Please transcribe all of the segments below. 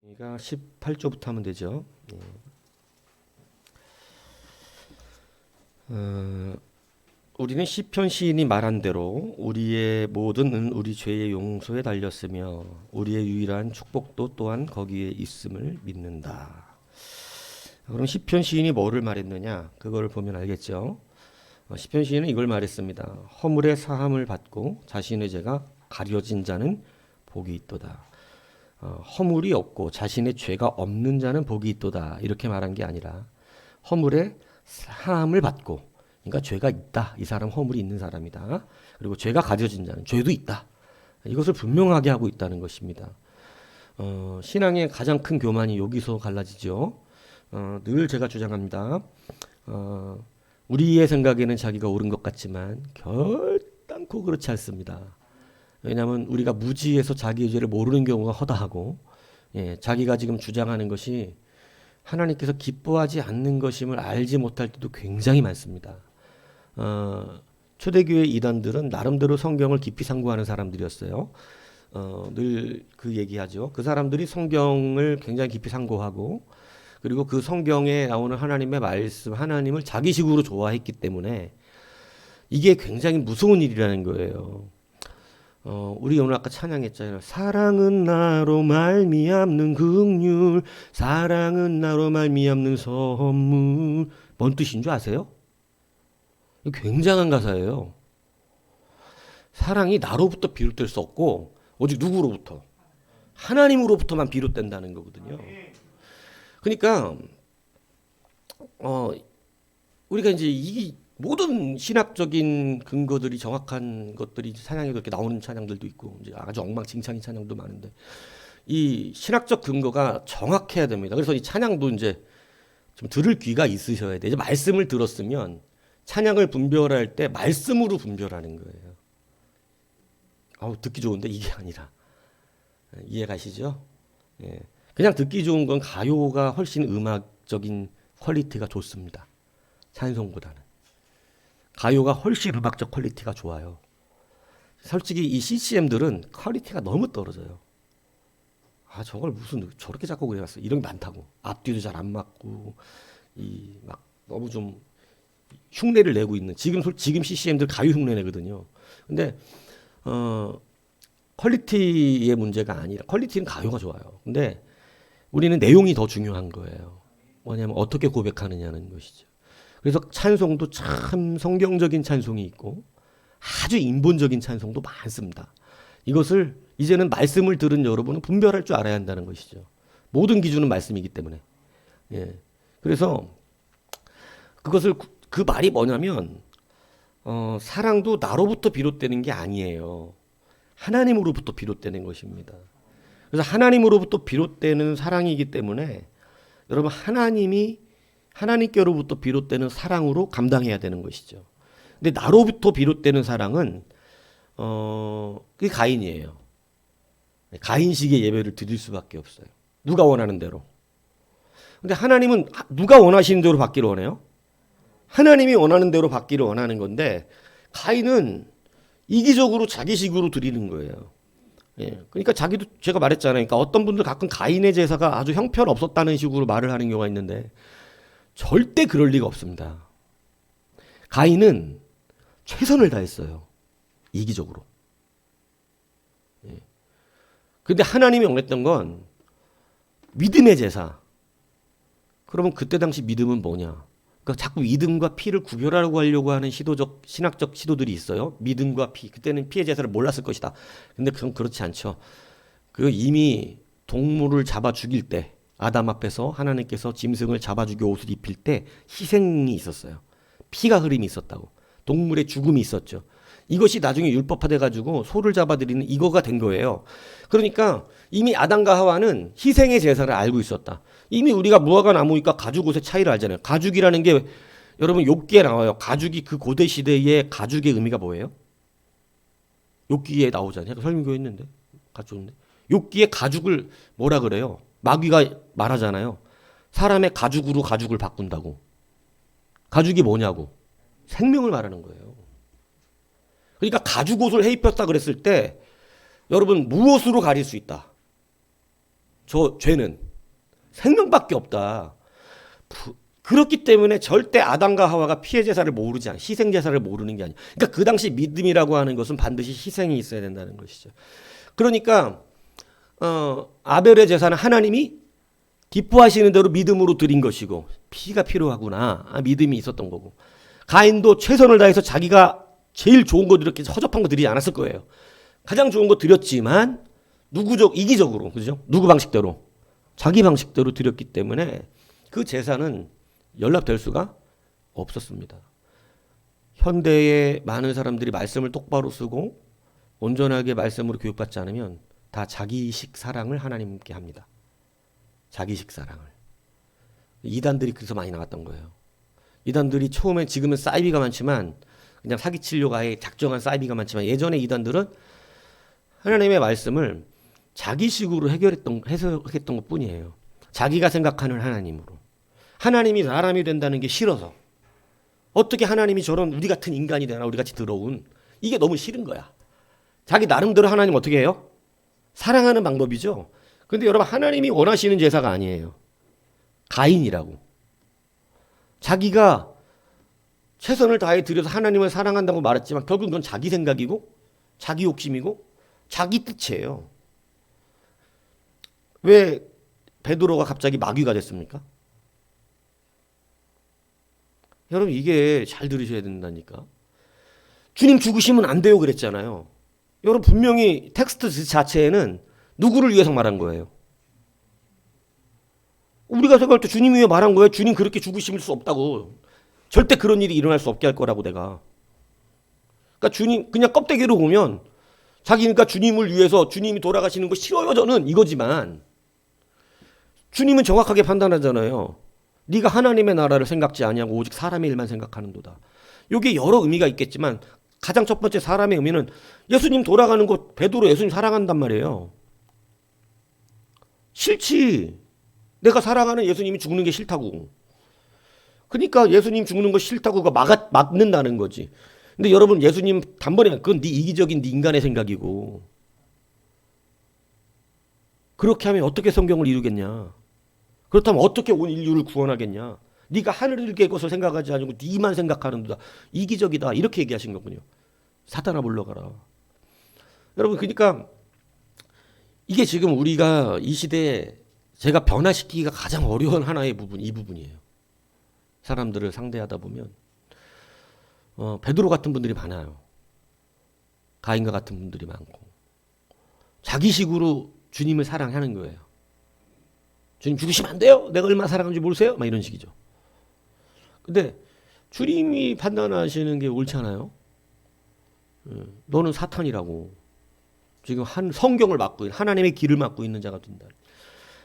그러니까 18조부터 하면 되죠. 우리는 시편 시인이 말한 대로 우리의 모든 은 우리 죄의 용서에 달렸으며 우리의 유일한 축복도 또한 거기에 있음을 믿는다. 그럼 시편 시인이 뭐를 말했느냐? 그걸 보면 알겠죠. 시편 시인은 이걸 말했습니다. 허물의 사함을 받고 자신의 죄가 가려진 자는 복이 있도다. 허물이 없고 자신의 죄가 없는 자는 복이 있도다. 이렇게 말한 게 아니라 허물의 사함을 받고, 그러니까 죄가 있다. 이 사람 허물이 있는 사람이다. 그리고 죄가 가려진 자는 죄도 있다. 이것을 분명하게 하고 있다는 것입니다. 신앙의 가장 큰 교만이 여기서 갈라지죠. 늘 제가 주장합니다. 우리의 생각에는 자기가 옳은 것 같지만 결단코 그렇지 않습니다. 왜냐하면 우리가 무지해서 자기의 죄를 모르는 경우가 허다하고, 자기가 지금 주장하는 것이 하나님께서 기뻐하지 않는 것임을 알지 못할 때도 굉장히 많습니다. 초대교회 이단들은 나름대로 성경을 깊이 상고하는 사람들이었어요. 늘 그 얘기하죠. 그 사람들이 성경을 굉장히 깊이 상고하고, 그리고 그 성경에 나오는 하나님의 말씀, 하나님을 자기식으로 좋아했기 때문에 이게 굉장히 무서운 일이라는 거예요. 우리 오늘 아까 찬양했잖아요. 사랑은 나로 말미암는 긍휼, 사랑은 나로 말미암는 선물. 뭔 뜻인 줄 아세요? 굉장한 가사예요. 사랑이 나로부터 비롯될 수 없고 오직 누구로부터? 하나님으로부터만 비롯된다는 거거든요. 그러니까 우리가 이제 이 모든 신학적인 근거들이 정확한 것들이 찬양에 그렇게 나오는 찬양들도 있고 이제 아주 엉망진창인 찬양도 많은데, 이 신학적 근거가 정확해야 됩니다. 그래서 이 찬양도 이제 좀 들을 귀가 있으셔야 돼요. 이제 말씀을 들었으면 찬양을 분별할 때 말씀으로 분별하는 거예요. 듣기 좋은데 이게 아니라. 이해 가시죠? 예. 그냥 듣기 좋은 건 가요가 훨씬 음악적인 퀄리티가 좋습니다. 찬송보다는. 가요가 훨씬 음악적 퀄리티가 좋아요. 솔직히 이 CCM들은 퀄리티가 너무 떨어져요. 저걸 무슨 저렇게 작곡을 해놨어. 이런 게 많다고. 앞뒤도 잘 안 맞고, 막 너무 좀 흉내를 내고 있는, 지금 CCM들 가요 흉내 내거든요. 근데, 퀄리티의 문제가 아니라, 퀄리티는 가요가 좋아요. 근데 우리는 내용이 더 중요한 거예요. 뭐냐면 어떻게 고백하느냐는 것이죠. 그래서 찬송도 참 성경적인 찬송이 있고 아주 인본적인 찬송도 많습니다. 이것을 이제는 말씀을 들은 여러분은 분별할 줄 알아야 한다는 것이죠. 모든 기준은 말씀이기 때문에. 그래서 그것을 그 말이 뭐냐면 사랑도 나로부터 비롯되는 게 아니에요. 하나님으로부터 비롯되는 것입니다. 그래서 하나님으로부터 비롯되는 사랑이기 때문에 여러분 하나님께로부터 비롯되는 사랑으로 감당해야 되는 것이죠. 근데 나로부터 비롯되는 사랑은 그게 가인이에요. 가인식의 예배를 드릴 수밖에 없어요. 누가 원하는 대로. 근데 하나님은 누가 원하시는 대로 받기를 원해요? 하나님이 원하는 대로 받기를 원하는 건데, 가인은 이기적으로 자기식으로 드리는 거예요. 그러니까 자기도, 제가 말했잖아요. 그러니까 어떤 분들 가끔 가인의 제사가 아주 형편없었다는 식으로 말을 하는 경우가 있는데 절대 그럴 리가 없습니다. 가인은 최선을 다했어요. 이기적으로. 근데 하나님이 원했던 건 믿음의 제사. 그러면 그때 당시 믿음은 뭐냐? 그러니까 자꾸 믿음과 피를 구별하려고 하려고 하는 신학적 시도들이 있어요. 믿음과 피. 그때는 피의 제사를 몰랐을 것이다. 근데 그건 그렇지 않죠. 이미 동물을 잡아 죽일 때, 아담 앞에서 하나님께서 짐승을 잡아 죽여 옷을 입힐 때 희생이 있었어요. 피가 흐름이 있었다고. 동물의 죽음이 있었죠. 이것이 나중에 율법화돼 가지고 소를 잡아들이는 이거가 된 거예요. 그러니까 이미 아담과 하와는 희생의 제사를 알고 있었다. 이미 우리가 무화과 나무니까 가죽옷의 차이를 알잖아요. 가죽이라는 게 여러분 욥기에 나와요. 가죽이, 그 고대 시대의 가죽의 의미가 뭐예요? 욥기에 나오잖아요. 설명교 했는데 가져왔는데 욥기에 가죽을 뭐라 그래요? 마귀가 말하잖아요. 사람의 가죽으로 가죽을 바꾼다고. 가죽이 뭐냐고. 생명을 말하는 거예요. 그러니까 가죽 옷을 해 입혔다 그랬을 때 여러분 무엇으로 가릴 수 있다? 저 죄는 생명밖에 없다. 그렇기 때문에 절대 아담과 하와가 피해 제사를 모르지 않아. 희생 제사를 모르는 게 아니야. 그러니까 그 당시 믿음이라고 하는 것은 반드시 희생이 있어야 된다는 것이죠. 그러니까 아벨의 제사는 하나님이 기뻐하시는 대로 믿음으로 드린 것이고 피가 필요하구나. 믿음이 있었던 거고. 가인도 최선을 다해서 자기가 제일 좋은 거 이렇게 허접한 거 드리지 않았을 거예요. 가장 좋은 거 드렸지만 이기적으로, 그죠? 누구 방식대로, 자기 방식대로 드렸기 때문에 그 제사는 연락될 수가 없었습니다. 현대의 많은 사람들이 말씀을 똑바로 쓰고 온전하게 말씀으로 교육받지 않으면 다 자기식 사랑을 하나님께 합니다. 자기식 사랑을. 이단들이 그래서 많이 나왔던 거예요. 이단들이 처음엔 지금은 사이비가 많지만 그냥 사기치려고 아예 작정한 사이비가 많지만 예전에 이단들은 하나님의 말씀을 자기식으로 해석했던 것 뿐이에요. 자기가 생각하는 하나님으로. 하나님이 사람이 된다는 게 싫어서. 어떻게 하나님이 저런 우리 같은 인간이 되나, 우리 같이 더러운. 이게 너무 싫은 거야. 자기 나름대로 하나님 어떻게 해요? 사랑하는 방법이죠. 근데 여러분 하나님이 원하시는 제사가 아니에요. 가인이라고. 자기가 최선을 다해 드려서 하나님을 사랑한다고 말했지만 결국 그건 자기 생각이고 자기 욕심이고 자기 뜻이에요. 왜 베드로가 갑자기 마귀가 됐습니까? 여러분 이게 잘 들으셔야 된다니까. 주님 죽으시면 안 돼요 그랬잖아요. 여러분 분명히 텍스트 자체에는 누구를 위해서 말한 거예요? 우리가 생각할 때 주님 위해 말한 거예요. 주님 그렇게 죽으실 수 없다고. 절대 그런 일이 일어날 수 없게 할 거라고 내가. 그러니까 주님 그냥 껍데기로 보면 자기니까 주님을 위해서 주님이 돌아가시는 거 싫어요 저는 이거지만 주님은 정확하게 판단하잖아요. 네가 하나님의 나라를 생각지 아니하고 오직 사람의 일만 생각하는도다. 이게 여러 의미가 있겠지만 가장 첫 번째 사람의 의미는 예수님 돌아가는 거 베드로 예수님 사랑한단 말이에요. 싫지. 내가 사랑하는 예수님이 죽는 게 싫다고. 그러니까 예수님 죽는 거 싫다고가 막는다는 거지. 근데 여러분 예수님 단번에 그건 네 이기적인 네 인간의 생각이고 그렇게 하면 어떻게 성경을 이루겠냐. 그렇다면 어떻게 온 인류를 구원하겠냐. 네가 하늘을 깰 것을 생각하지 않고 네만 생각하는도다. 이기적이다. 이렇게 얘기하신 거군요. 사탄아 물러가라. 여러분 그러니까 이게 지금 우리가 이 시대에 제가 변화시키기가 가장 어려운 하나의 부분 이 부분이에요. 사람들을 상대하다 보면 베드로 같은 분들이 많아요. 가인과 같은 분들이 많고 자기식으로 주님을 사랑하는 거예요. 주님 죽으시면 안 돼요. 내가 얼마나 사랑하는지 모르세요? 막 이런 식이죠. 근데 주님이 판단하시는 게 옳지 않아요? 너는 사탄이라고. 지금 성경을 막고 하나님의 길을 막고 있는 자가 된다.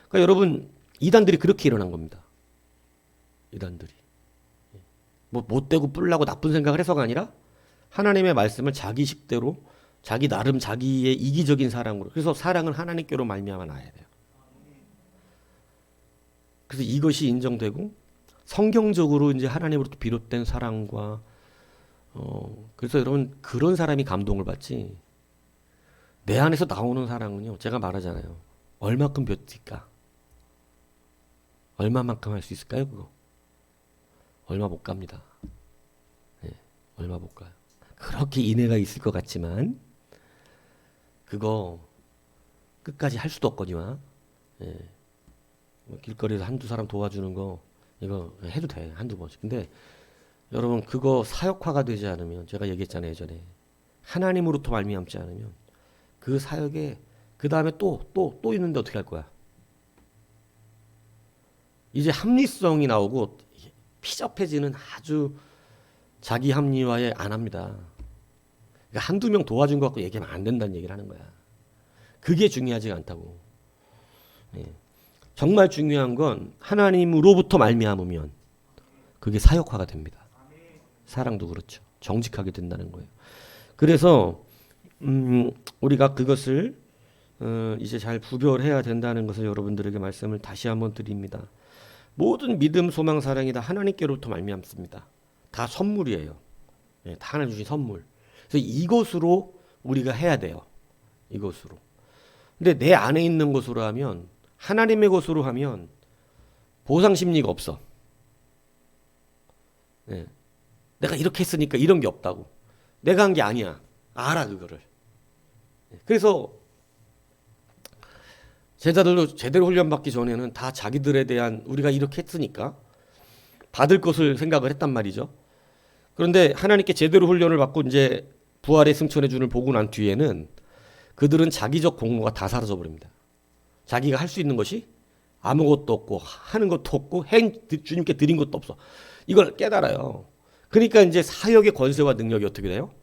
그러니까 여러분 이단들이 그렇게 일어난 겁니다. 이단들이. 뭐 못되고 뿔나고 나쁜 생각을 해서가 아니라 하나님의 말씀을 자기 식대로 자기 나름 자기의 이기적인 사랑으로. 그래서 사랑은 하나님께로 말미암아 나야 돼요. 그래서 이것이 인정되고 성경적으로 이제 하나님으로부터 비롯된 사랑과 그래서 여러분 그런 사람이 감동을 받지 내 안에서 나오는 사랑은요 제가 말하잖아요. 얼마큼 볕일까? 얼마만큼 할 수 있을까요 그거? 얼마 못 갑니다. 네, 얼마 못 가요. 그렇게 인애가 있을 것 같지만 그거 끝까지 할 수도 없거니와 네. 길거리에서 한두 사람 도와주는 거 이거 해도 돼 한두 번씩. 근데 여러분 그거 사역화가 되지 않으면 제가 얘기했잖아요 예전에 하나님으로부터 말미암지 않으면 그 사역에 그 다음에 또 있는데 어떻게 할 거야? 이제 합리성이 나오고 피접해지는 아주 자기 합리화에 안 합니다. 그러니까 한두 명 도와준 것 갖고 얘기하면 안 된다는 얘기를 하는 거야. 그게 중요하지 않다고. 예. 정말 중요한 건 하나님으로부터 말미암으면 그게 사역화가 됩니다. 사랑도 그렇죠. 정직하게 된다는 거예요. 그래서 우리가 그것을 이제 잘 구별해야 된다는 것을 여러분들에게 말씀을 다시 한번 드립니다. 모든 믿음, 소망, 사랑이 다 하나님께로부터 말미암습니다. 다 선물이에요. 예, 다 하나님 주신 선물. 그래서 이것으로 우리가 해야 돼요. 이것으로. 근데 내 안에 있는 것으로 하면, 하나님의 것으로 하면 보상 심리가 없어. 예. 내가 이렇게 했으니까 이런 게 없다고. 내가 한 게 아니야. 알아 그거를. 그래서 제자들도 제대로 훈련받기 전에는 다 자기들에 대한 우리가 이렇게 했으니까 받을 것을 생각을 했단 말이죠. 그런데 하나님께 제대로 훈련을 받고 이제 부활의 승천의 준을 보고 난 뒤에는 그들은 자기적 공로가 다 사라져 버립니다. 자기가 할 수 있는 것이 아무것도 없고 하는 것도 없고 주님께 드린 것도 없어. 이걸 깨달아요. 그러니까 이제 사역의 권세와 능력이 어떻게 돼요?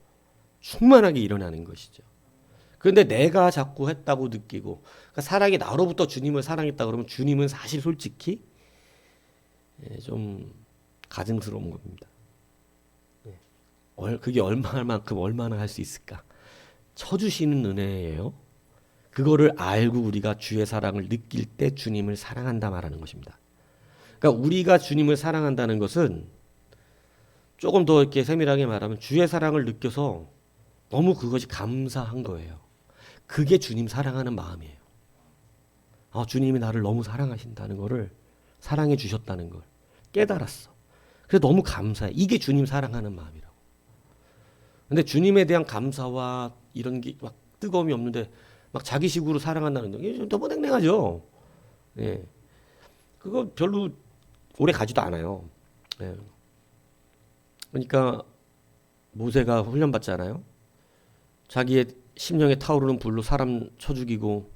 충만하게 일어나는 것이죠. 그런데 내가 자꾸 했다고 느끼고, 그러니까 사랑이 나로부터 주님을 사랑했다 그러면 주님은 사실 솔직히 좀 가증스러운 겁니다. 그게 얼마만큼 얼마나 할 수 있을까? 쳐주시는 은혜예요. 그거를 알고 우리가 주의 사랑을 느낄 때 주님을 사랑한다 말하는 것입니다. 그러니까 우리가 주님을 사랑한다는 것은 조금 더 이렇게 세밀하게 말하면 주의 사랑을 느껴서 너무 그것이 감사한 거예요. 그게 주님 사랑하는 마음이에요. 주님이 나를 너무 사랑하신다는 거를, 사랑해 주셨다는 걸 깨달았어. 그래서 너무 감사해. 이게 주님 사랑하는 마음이라고. 근데 주님에 대한 감사와 이런 게 막 뜨거움이 없는데 막 자기식으로 사랑한다는 거, 이게 너무 냉랭하죠. 예. 그거 별로 오래 가지도 않아요. 예. 그러니까 모세가 훈련받잖아요. 자기의 심령에 타오르는 불로 사람 쳐 죽이고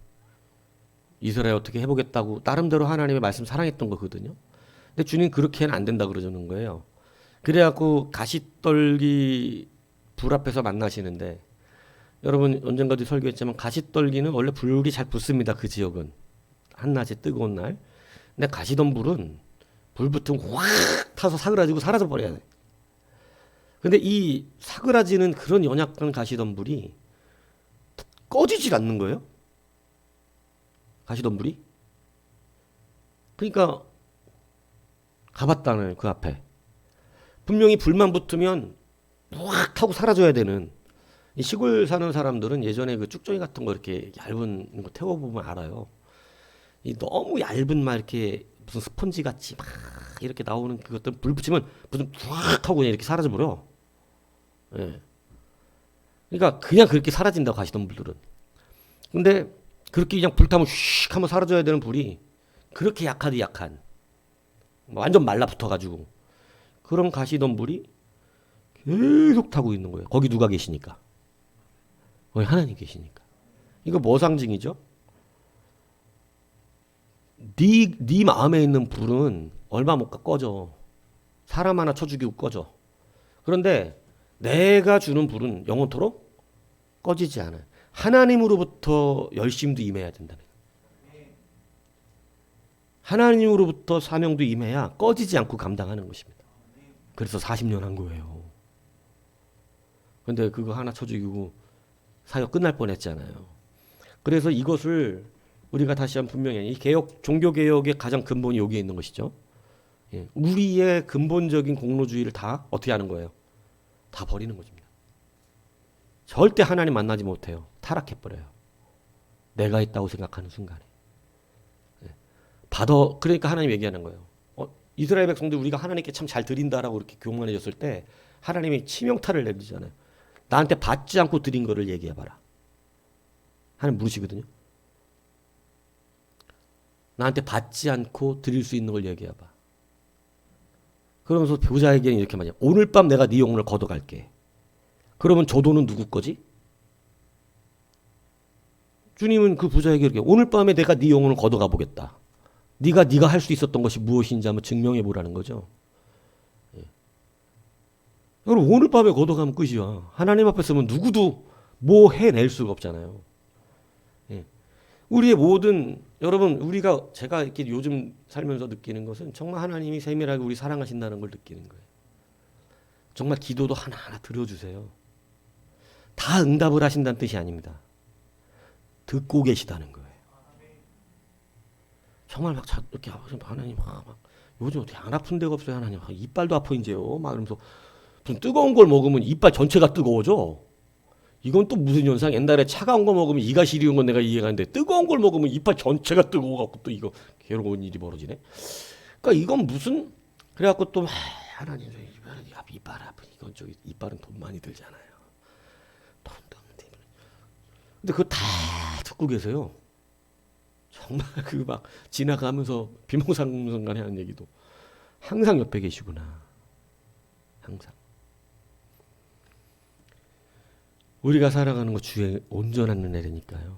이스라엘 어떻게 해보겠다고 나름대로 하나님의 말씀 사랑했던 거거든요. 근데 주님 그렇게는 안 된다 그러는 거예요. 그래갖고 가시떨기 불 앞에서 만나시는데, 여러분 언젠가도 설교했지만 가시떨기는 원래 불이 잘 붙습니다. 그 지역은 한낮에 뜨거운 날. 근데 가시던 불은 불 붙으면 확 타서 사그라지고 사라져 버려야 돼. 근데 이 사그라지는 그런 연약한 가시던 불이 꺼지질 않는 거예요. 가시던 불이. 그러니까 가봤다는 그 앞에. 분명히 불만 붙으면 확 하고 사라져야 되는, 이 시골 사는 사람들은 예전에 그 쭉정이 같은 거 이렇게 얇은 거 태워보면 알아요. 이 너무 얇은 막 이렇게 무슨 스펀지 같이 막 이렇게 나오는 그것들 불 붙이면 무슨 확 하고 그냥 이렇게 사라져 버려. 예. 그러니까 그냥 그렇게 사라진다고 하시던 분들은. 근데 그렇게 그냥 불타면 휙 하면 사라져야 되는 불이 그렇게 약하디 약한, 완전 말라붙어가지고 그런 가시던 불이 계속 타고 있는 거예요. 거기 누가 계시니까? 거기 하나님 계시니까. 이거 뭐 상징이죠? 네 마음에 있는 불은 얼마 못 가 꺼져. 사람 하나 쳐 죽이고 꺼져. 그런데 내가 주는 불은 영원토록 꺼지지 않아요. 하나님으로부터 열심도 임해야 된다는 거예요. 하나님으로부터 사명도 임해야 꺼지지 않고 감당하는 것입니다. 그래서 40년 한 거예요. 근데 그거 하나 쳐 죽이고 사역 끝날 뻔했잖아요. 그래서 이것을 우리가 다시 한번 분명히, 이 개혁, 종교 개혁의 가장 근본이 여기에 있는 것이죠. 예, 우리의 근본적인 공로주의를 다 어떻게 하는 거예요? 다 버리는 것입니다. 절대 하나님 만나지 못해요. 타락해버려요. 내가 있다고 생각하는 순간에. 예. 그러니까 하나님 얘기하는 거예요. 이스라엘 백성들 우리가 하나님께 참 잘 드린다라고 이렇게 교만해졌을 때 하나님이 치명타를 내리잖아요. 나한테 받지 않고 드린 거를 얘기해봐라. 하나님 물으시거든요. 나한테 받지 않고 드릴 수 있는 걸 얘기해봐. 그러면서 부자에게는 이렇게 말해요. 오늘 밤 내가 네 영혼을 걷어갈게. 그러면 저 돈은 누구 거지? 주님은 그 부자에게 이렇게, 오늘 밤에 내가 네 영혼을 걷어가 보겠다. 네가 할 수 있었던 것이 무엇인지 한번 증명해 보라는 거죠. 예. 여러분 오늘 밤에 걷어가면 끝이야. 하나님 앞에 서면 누구도 뭐 해낼 수가 없잖아요. 예. 우리의 모든, 여러분 제가 이렇게 요즘 살면서 느끼는 것은 정말 하나님이 세밀하게 우리 사랑하신다는 걸 느끼는 거예요. 정말 기도도 하나하나 드려주세요. 다 응답을 하신다는 뜻이 아닙니다. 듣고 계시다는 거예요. 정말 막 이렇게 하나님 막 요즘 어떻게 안 아픈 데가 없어요 하나님. 이빨도 아파 이제요. 막 이러면서 무슨 뜨거운 걸 먹으면 이빨 전체가 뜨거워져. 이건 또 무슨 현상? 옛날에 차가운 거 먹으면 이가 시리운 건 내가 이해가 안 돼. 뜨거운 걸 먹으면 이빨 전체가 뜨거워갖고 또 이거 괴로운 일이 벌어지네. 그러니까 이건 무슨 그래갖고 또 하나님 이빨 아프 이건 저기 이빨은 돈 많이 들잖아요. 돈도 없는데. 근데 그거 다 듣고 계세요. 정말 그 막 지나가면서 비몽사몽간에 하는 얘기도 항상 옆에 계시구나. 항상. 우리가 살아가는 거 주에 온전한 은혜니까요.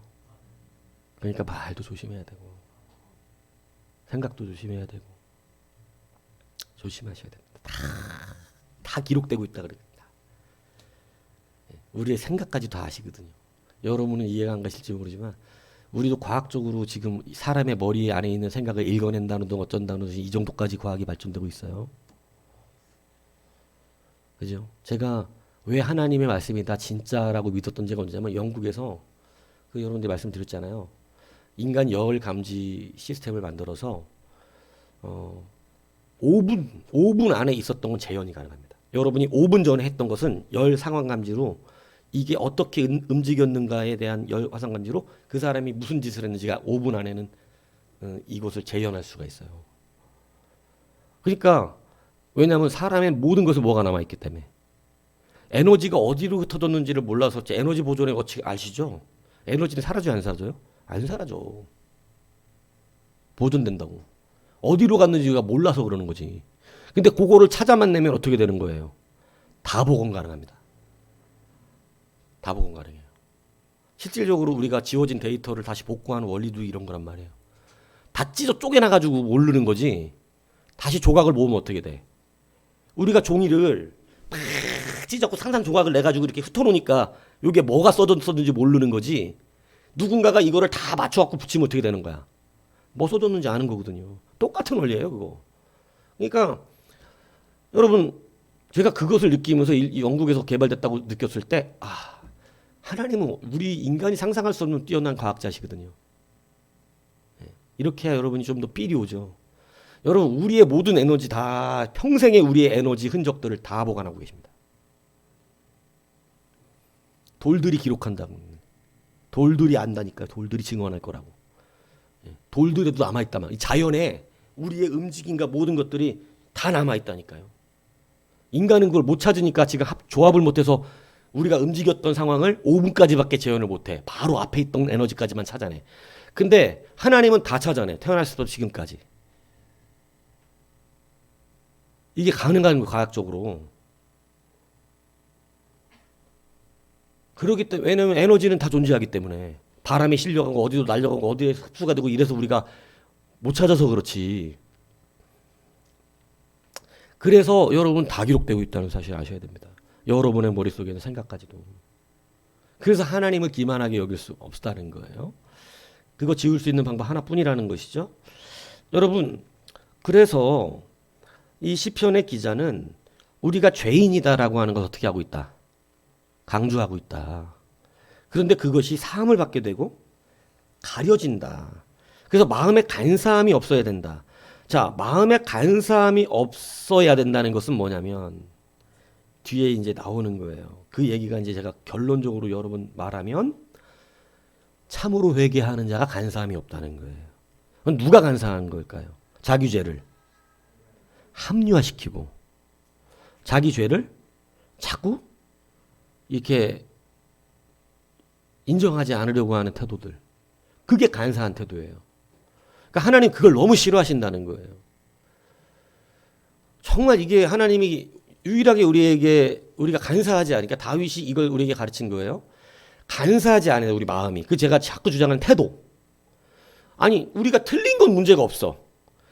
그러니까 말도 조심해야 되고 생각도 조심해야 되고 조심하셔야 됩니다. 다 기록되고 있다 그럽니다. 우리의 생각까지 다 아시거든요. 여러분은 이해가 안 가실지 모르지만 우리도 과학적으로 지금 사람의 머리 안에 있는 생각을 읽어낸다는 등 어쩐다는 등 이 정도까지 과학이 발전되고 있어요. 그죠? 제가 왜 하나님의 말씀이 다 진짜라고 믿었던 제가 언제냐면 영국에서 그 여러분들 말씀드렸잖아요. 인간 열 감지 시스템을 만들어서 5분 안에 있었던 건 재현이 가능합니다. 여러분이 5분 전에 했던 것은 열 상황 감지로 이게 어떻게 움직였는가에 대한 열 화상 감지로 그 사람이 무슨 짓을 했는지가 5분 안에는 이것을 재현할 수가 있어요. 그러니까 왜냐하면 사람의 모든 것은 뭐가 남아있기 때문에 에너지가 어디로 흩어졌는지를 몰라서 에너지 보존의 어떻게 아시죠? 에너지는 사라져요, 안 사라져요? 안 사라져. 보존된다고. 어디로 갔는지가 몰라서 그러는 거지. 근데 그거를 찾아만 내면 어떻게 되는 거예요? 다 복원 가능합니다. 다 복원 가능해요. 실질적으로 우리가 지워진 데이터를 다시 복구하는 원리도 이런 거란 말이에요. 다 찢어 쪼개놔가지고 모르는 거지. 다시 조각을 모으면 어떻게 돼? 우리가 종이를 막 찢었고 상상 조각을 내가지고 이렇게 흩어놓으니까 이게 뭐가 써졌는지 모르는 거지. 누군가가 이거를 다 맞춰갖고 붙이면 어떻게 되는 거야? 뭐 써졌는지 아는 거거든요. 똑같은 원리예요, 그거. 그러니까 여러분 제가 그것을 느끼면서 영국에서 개발됐다고 느꼈을 때 하나님은 우리 인간이 상상할 수 없는 뛰어난 과학자시거든요. 이렇게 해야 여러분이 좀 더 삘이 오죠. 여러분 우리의 모든 에너지 다 평생의 우리의 에너지 흔적들을 다 보관하고 계십니다. 돌들이 기록한다고. 돌들이 안다니까. 돌들이 증언할 거라고. 돌들에도 남아있다만. 이 자연에 우리의 움직임과 모든 것들이 다 남아있다니까요. 인간은 그걸 못 찾으니까 지금 조합을 못해서 우리가 움직였던 상황을 5분까지밖에 재현을 못해. 바로 앞에 있던 에너지까지만 찾아내. 근데 하나님은 다 찾아내. 태어났을 때 지금까지. 이게 가능한 거예요, 과학적으로. 그렇기 때문에, 왜냐면 에너지는 다 존재하기 때문에. 바람이 실려가고 어디로 날려가고 어디에 흡수가 되고 이래서 우리가 못 찾아서 그렇지. 그래서 여러분 다 기록되고 있다는 사실 아셔야 됩니다. 여러분의 머릿속에 있는 생각까지도. 그래서 하나님을 기만하게 여길 수 없다는 거예요. 그거 지울 수 있는 방법 하나뿐이라는 것이죠. 여러분, 그래서 이 시편의 기자는 우리가 죄인이다라고 하는 것을 어떻게 하고 있다? 강조하고 있다. 그런데 그것이 사함을 받게 되고 가려진다. 그래서 마음에 간사함이 없어야 된다. 자, 마음에 간사함이 없어야 된다는 것은 뭐냐면 뒤에 이제 나오는 거예요. 그 얘기가 이제 제가 결론적으로 여러분 말하면 참으로 회개하는 자가 간사함이 없다는 거예요. 그럼 누가 간사한 걸까요? 자기 죄를 합리화시키고 자기 죄를 자꾸 이렇게 인정하지 않으려고 하는 태도들. 그게 간사한 태도예요. 그러니까 하나님 그걸 너무 싫어하신다는 거예요. 정말 이게 하나님이 유일하게 우리가 간사하지 않으니까 다윗이 이걸 우리에게 가르친 거예요. 간사하지 않아요, 우리 마음이. 그 제가 자꾸 주장하는 태도. 아니, 우리가 틀린 건 문제가 없어.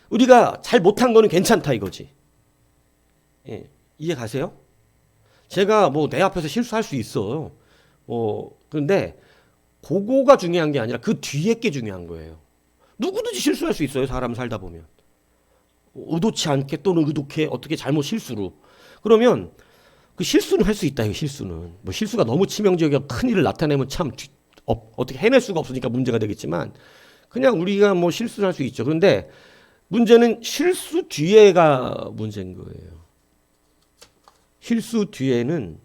우리가 잘 못한 거는 괜찮다 이거지. 예, 이해 가세요? 제가 뭐 내 앞에서 실수할 수 있어. 그런데 그거가 중요한 게 아니라 그 뒤에 게 중요한 거예요. 누구든지 실수할 수 있어요, 사람 살다 보면. 의도치 않게 또는 의도케 어떻게 잘못 실수로. 그러면 그 실수는 할 수 있다, 이거 실수는. 뭐 실수가 너무 치명적이고 큰 일을 나타내면 참 어떻게 해낼 수가 없으니까 문제가 되겠지만 그냥 우리가 뭐 실수를 할 수 있죠. 그런데 문제는 실수 뒤에가 문제인 거예요. 실수 뒤에는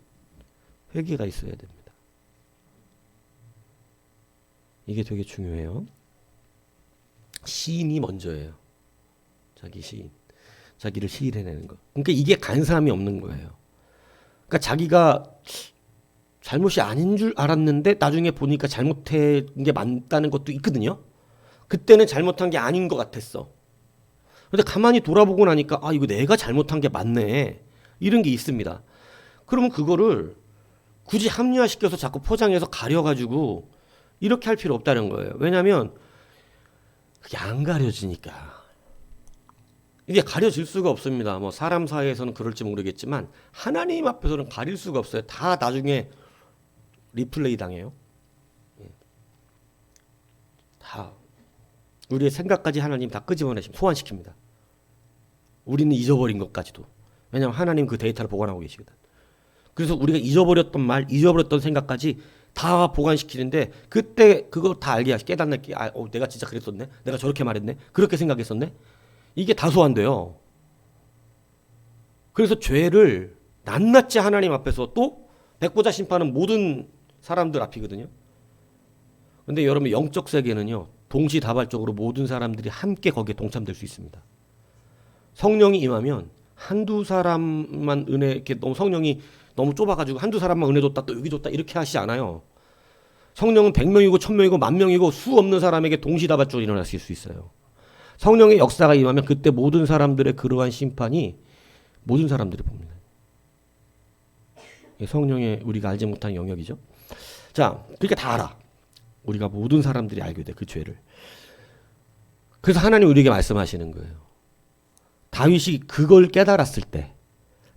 회개가 있어야 됩니다. 이게 되게 중요해요. 시인이 먼저예요. 자기 시인. 자기를 시인해내는 거. 그러니까 이게 간사함이 없는 거예요. 그러니까 자기가 잘못이 아닌 줄 알았는데 나중에 보니까 잘못한 게 맞다는 것도 있거든요. 그때는 잘못한 게 아닌 것 같았어. 근데 가만히 돌아보고 나니까 아 이거 내가 잘못한 게 맞네. 이런 게 있습니다. 그러면 그거를 굳이 합리화시켜서 자꾸 포장해서 가려가지고 이렇게 할 필요 없다는 거예요. 왜냐하면 그게 안 가려지니까. 이게 가려질 수가 없습니다. 뭐 사람 사이에서는 그럴지 모르겠지만 하나님 앞에서는 가릴 수가 없어요. 다 나중에 리플레이 당해요. 다 우리의 생각까지 하나님 다 끄집어내시면 소환시킵니다. 우리는 잊어버린 것까지도. 왜냐하면 하나님 그 데이터를 보관하고 계시거든. 그래서 우리가 잊어버렸던 말, 잊어버렸던 생각까지 다 보관시키는데 그때 그거 다 알게 하시 깨닫는 게 내가 진짜 그랬었네. 내가 저렇게 말했네. 그렇게 생각했었네. 이게 다 소환돼요. 그래서 죄를 낱낱이 하나님 앞에서 또 백보자 심판은 모든 사람들 앞이거든요. 근데 여러분 영적 세계는요. 동시다발적으로 모든 사람들이 함께 거기에 동참될 수 있습니다. 성령이 임하면 한두 사람만 은혜 이렇게 너무 성령이 너무 좁아가지고 한두 사람만 은혜 줬다 또 여기 줬다 이렇게 하시지 않아요. 성령은 100명이고 1000명이고 10,000명이고 수 없는 사람에게 동시다발적으로 일어날 수 있어요. 성령의 역사가 임하면 그때 모든 사람들의 그러한 심판이 모든 사람들이 봅니다. 성령의 우리가 알지 못한 영역이죠. 자, 그러니까 다 알아. 우리가 모든 사람들이 알게 돼, 그 죄를. 그래서 하나님 우리에게 말씀하시는 거예요. 다윗이 그걸 깨달았을 때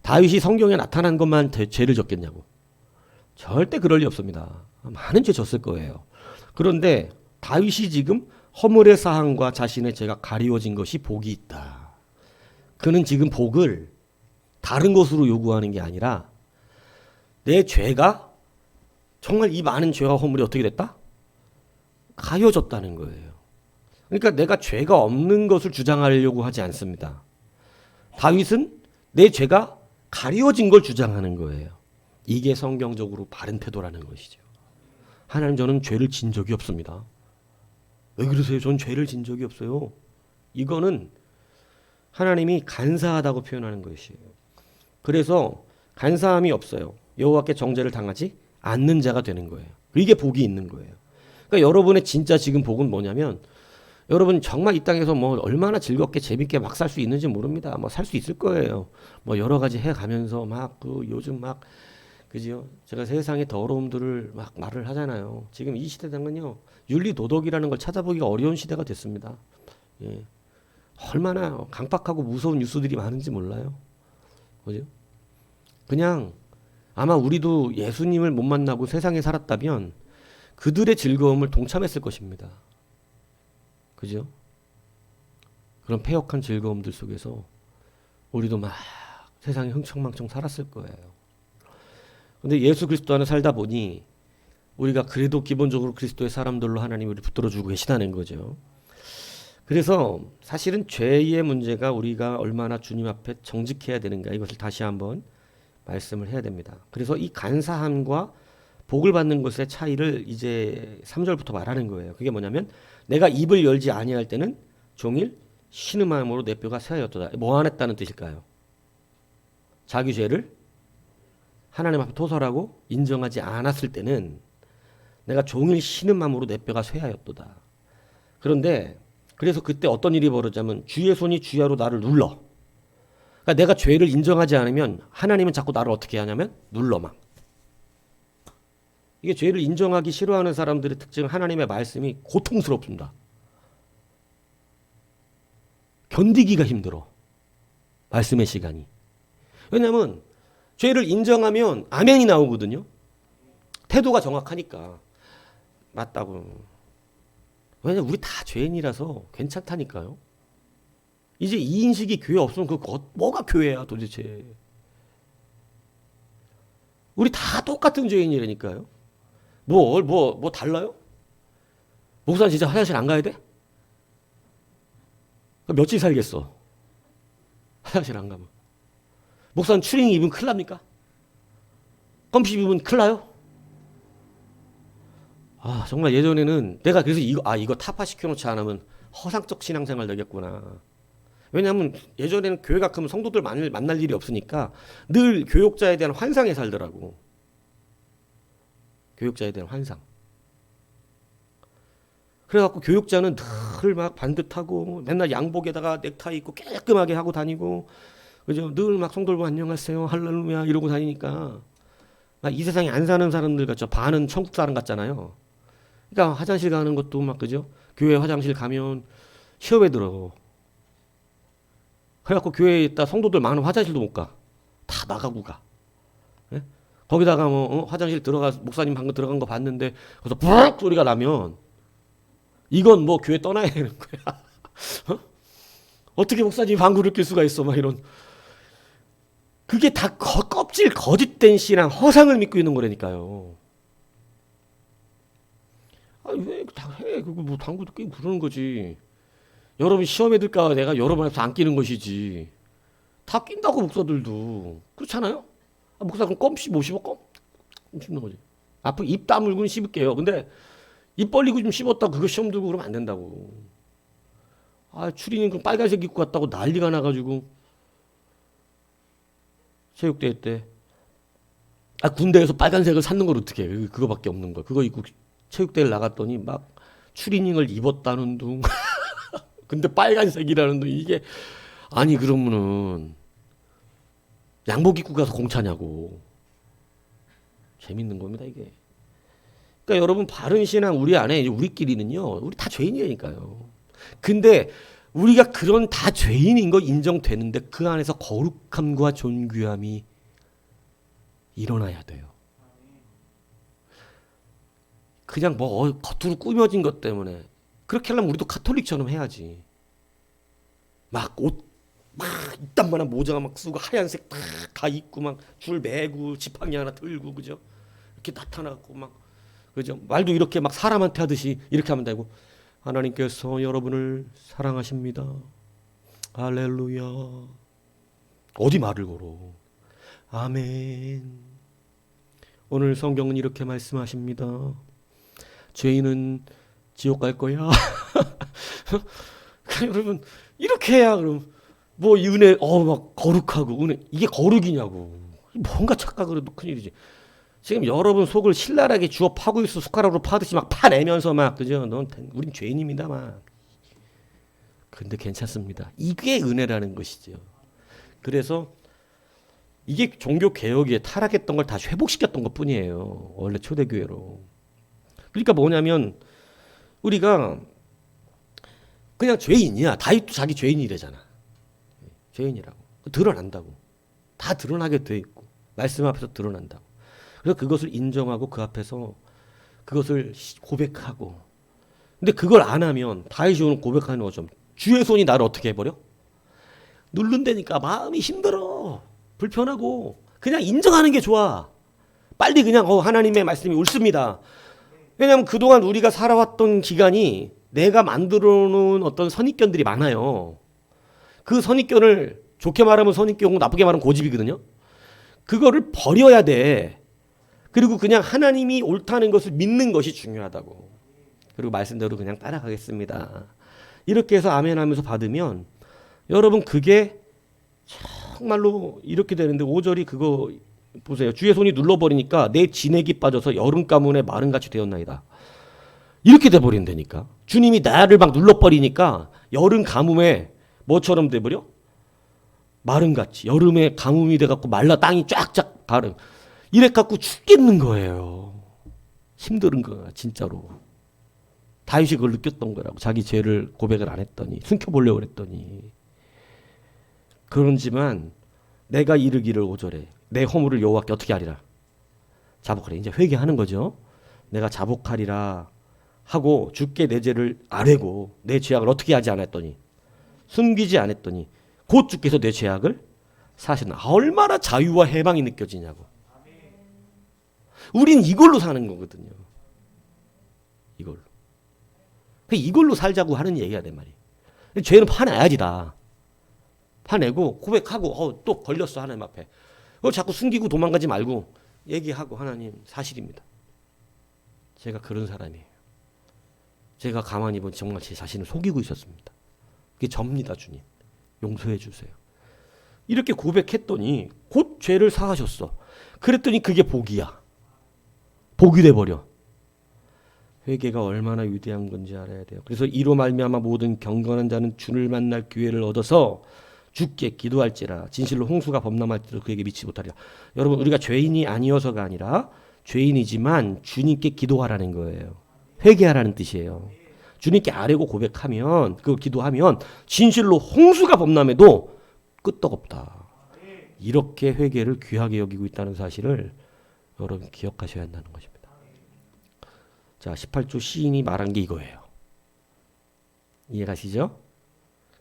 다윗이 성경에 나타난 것만 죄를 졌겠냐고. 절대 그럴 리 없습니다. 많은 죄 졌을 거예요. 그런데 다윗이 지금 허물의 사함과 자신의 죄가 가리워진 것이 복이 있다. 그는 지금 복을 다른 것으로 요구하는 게 아니라 내 죄가 정말 이 많은 죄와 허물이 어떻게 됐다? 가려졌다는 거예요. 그러니까 내가 죄가 없는 것을 주장하려고 하지 않습니다. 다윗은 내 죄가 가리워진 걸 주장하는 거예요. 이게 성경적으로 바른 태도라는 것이죠. 하나님 저는 죄를 진 적이 없습니다. 왜 그러세요? 전 죄를 진 적이 없어요. 이거는 하나님이 간사하다고 표현하는 것이에요. 그래서 간사함이 없어요. 여호와께 정죄를 당하지 않는 자가 되는 거예요. 이게 복이 있는 거예요. 그러니까 여러분의 진짜 지금 복은 뭐냐면 여러분 정말 이 땅에서 뭐 얼마나 즐겁게 재밌게 막 살 수 있는지 모릅니다. 뭐 살 수 있을 거예요. 뭐 여러 가지 해 가면서 막 그 요즘 막 그지요? 제가 세상의 더러움들을 막 말을 하잖아요. 지금 이 시대는요 윤리 도덕이라는 걸 찾아보기가 어려운 시대가 됐습니다. 예. 얼마나 강박하고 무서운 뉴스들이 많은지 몰라요. 그죠? 그냥 아마 우리도 예수님을 못 만나고 세상에 살았다면 그들의 즐거움을 동참했을 것입니다. 그죠? 그런 패역한 즐거움들 속에서 우리도 막 세상에 흥청망청 살았을 거예요. 근데 예수 그리스도 안에 살다 보니 우리가 그래도 기본적으로 그리스도의 사람들로 하나님이 우리 붙들어주고 계시다는 거죠. 그래서 사실은 죄의 문제가 우리가 얼마나 주님 앞에 정직해야 되는가 이것을 다시 한번 말씀을 해야 됩니다. 그래서 이 간사함과 복을 받는 것의 차이를 이제 3절부터 말하는 거예요. 그게 뭐냐면 내가 입을 열지 아니할 때는 종일 신음함으로 내 뼈가 쇠하였도다. 뭐 안 했다는 뜻일까요? 자기 죄를 하나님 앞에 토설하고 인정하지 않았을 때는 내가 종일 신음함으로 내 뼈가 쇠하였도다. 그런데 그래서 그때 어떤 일이 벌어지냐면 주의 손이 주야로 나를 눌러. 그러니까 내가 죄를 인정하지 않으면 하나님은 자꾸 나를 어떻게 하냐면 눌러 막. 이게 죄를 인정하기 싫어하는 사람들의 특징은 하나님의 말씀이 고통스럽습니다. 견디기가 힘들어. 말씀의 시간이. 왜냐하면 죄를 인정하면 아멘이 나오거든요. 태도가 정확하니까. 맞다고. 왜냐면 우리 다 죄인이라서 괜찮다니까요. 이제 이 인식이 교회 없으면 뭐가 교회야 도대체. 우리 다 똑같은 죄인이라니까요. 뭐 달라요? 목사는 진짜 화장실 안 가야 돼? 며칠 살겠어? 화장실 안 가면. 목사는 추리닝 입으면 큰일 납니까? 껌피 입으면 큰일 나요? 아, 정말 예전에는 내가 그래서 이거 타파 시켜놓지 않으면 허상적 신앙생활 되겠구나. 왜냐하면 예전에는 교회 가면 성도들 만날 일이 없으니까 늘 교역자에 대한 환상에 살더라고. 교역자에 대한 환상. 그래갖고 교역자는 늘 막 반듯하고 맨날 양복에다가 넥타이 입고 깔끔하게 하고 다니고, 그죠? 늘 막 성도들 안녕하세요 할렐루야 이러고 다니니까 막 이 세상에 안 사는 사람들 같죠. 반은 천국 사람 같잖아요. 그러니까 화장실 가는 것도 막, 그죠? 교회 화장실 가면 시험에 들어. 그래갖고 교회에 있다 성도들 많은 화장실도 못 가. 다 나가고 가. 예? 거기다가 뭐 화장실 들어가 목사님 방금 들어간 거 봤는데 그래서 부르륵 소리가 나면 이건 뭐 교회 떠나야 되는 거야. 어떻게 목사님 방구를 낄 수가 있어? 막 이런. 그게 다 껍질 거짓된 신앙, 허상을 믿고 있는 거라니까요. 아, 왜 다 해? 그거 뭐 방구도 끼고 그러는 거지. 여러분 시험에 들까 내가 여러분 앞에서 안 끼는 것이지. 다 낀다고 목사들도. 그렇잖아요? 아, 목사 그럼 껌 못 씹어? 껌 씹는 거지. 앞으로 입 다물고는 씹을게요. 근데 입 벌리고 좀 씹었다고 그거 시험 들고 그러면 안 된다고. 아, 추리닝 그 빨간색 입고 왔다고 난리가 나가지고 체육대회 때. 아, 군대에서 빨간색을 샀는 걸 어떻게 해. 그거밖에 없는 거. 그거 입고 체육대회를 나갔더니 막 추리닝을 입었다는 둥. 근데 빨간색이라는 둥. 이게 아니 그러면은 양복 입고 가서 공차냐고. 재밌는 겁니다 이게. 그러니까 여러분 바른 신앙 우리 안에 이제 우리끼리는요. 우리 다 죄인이니까요. 근데 우리가 그런 다 죄인인 거 인정되는데 그 안에서 거룩함과 존귀함이 일어나야 돼요. 그냥 뭐 겉으로 꾸며진 것 때문에 그렇게 하려면 우리도 카톨릭처럼 해야지. 막 옷 막 이딴만한 모자가 막 쓰고 하얀색 다 입고 막 줄 매고 지팡이 하나 들고, 그죠? 이렇게 나타나고 막, 그죠? 말도 이렇게 막 사람한테 하듯이 이렇게 하면 되고, 하나님께서 여러분을 사랑하십니다. 할렐루야. 어디 말을 걸어? 아멘. 오늘 성경은 이렇게 말씀하십니다. 죄인은 지옥 갈 거야. 여러분 이렇게 해야 그럼 뭐 이 은혜 막 거룩하고 은혜 이게 거룩이냐고. 뭔가 착각을 해도 큰일이지. 지금 여러분 속을 신랄하게 주워 파고 있어. 숟가락으로 파듯이 막 파내면서 막, 그죠? 우린 죄인입니다 막. 근데 괜찮습니다. 이게 은혜라는 것이죠. 그래서 이게 종교 개혁에 타락했던 걸 다시 회복시켰던 것 뿐이에요. 원래 초대교회로. 그러니까 뭐냐면 우리가 그냥 죄인이야. 다윗도 자기 죄인이래잖아. 죄인이라고. 드러난다고. 다 드러나게 돼 있고 말씀 앞에서 드러난다고. 그래서 그것을 인정하고 그 앞에서 그것을 고백하고. 근데 그걸 안 하면 다윗이 오늘 고백하는 것처럼 주의 손이 나를 어떻게 해버려? 누른다니까 마음이 힘들어. 불편하고. 그냥 인정하는 게 좋아. 빨리 그냥 하나님의 말씀이 옳습니다. 왜냐하면 그동안 우리가 살아왔던 기간이 내가 만들어 놓은 어떤 선입견들이 많아요. 그 선입견을 좋게 말하면 선입견이고 나쁘게 말하면 고집이거든요. 그거를 버려야 돼. 그리고 그냥 하나님이 옳다는 것을 믿는 것이 중요하다고. 그리고 말씀대로 그냥 따라가겠습니다. 이렇게 해서 아멘 하면서 받으면 여러분 그게 정말로 이렇게 되는데 5절이 그거 보세요. 주의 손이 눌러버리니까 내 진액이 빠져서 여름 가문의 마른같이 되었나이다. 이렇게 돼버린다니까. 주님이 나를 막 눌러버리니까 여름 가뭄에 뭐처럼 돼버려? 마른같이. 여름에 가뭄이 돼갖고 말라 땅이 쫙쫙 가름. 이래갖고 죽겠는 거예요. 힘든 거야 진짜로. 다윗이 그걸 느꼈던 거라고. 자기 죄를 고백을 안 했더니 숨겨보려고 그랬더니. 그런지만 내가 이르기를 5절에 내 허물을 여호와께 어떻게 하리라? 자복하리. 이제 회개하는 거죠. 내가 자복하리라 하고 주께 내 죄를 아뢰고 내 죄악을 어떻게 하지 않았더니 숨기지 않았더니 곧 주께서 내 죄악을 사하셨나. 얼마나 자유와 해방이 느껴지냐고. 우린 이걸로 사는 거거든요. 이걸로 살자고 하는 얘기가 된 말이에요. 죄는 파내야지 다. 파내고 고백하고 또 걸렸어 하나님 앞에. 자꾸 숨기고 도망가지 말고 얘기하고 하나님 사실입니다. 제가 그런 사람이에요. 제가 가만히 보면 정말 제 자신을 속이고 있었습니다. 그게 접니다 주님. 용서해 주세요. 이렇게 고백했더니 곧 죄를 사하셨어. 그랬더니 그게 복이야. 복이 돼버려. 회개가 얼마나 위대한 건지 알아야 돼요. 그래서 이로 말미암아 모든 경건한 자는 주를 만날 기회를 얻어서 주께 기도할지라 진실로 홍수가 범람할지라도 그에게 미치지 못하리라. 여러분 우리가 죄인이 아니어서가 아니라 죄인이지만 주님께 기도하라는 거예요. 회개하라는 뜻이에요. 주님께 아뢰고 고백하면 그걸 기도하면 진실로 홍수가 범람해도 끄떡없다. 이렇게 회개를 귀하게 여기고 있다는 사실을 여러분 기억하셔야 한다는 것입니다. 자, 18조 시인이 말한 게 이거예요. 이해가시죠?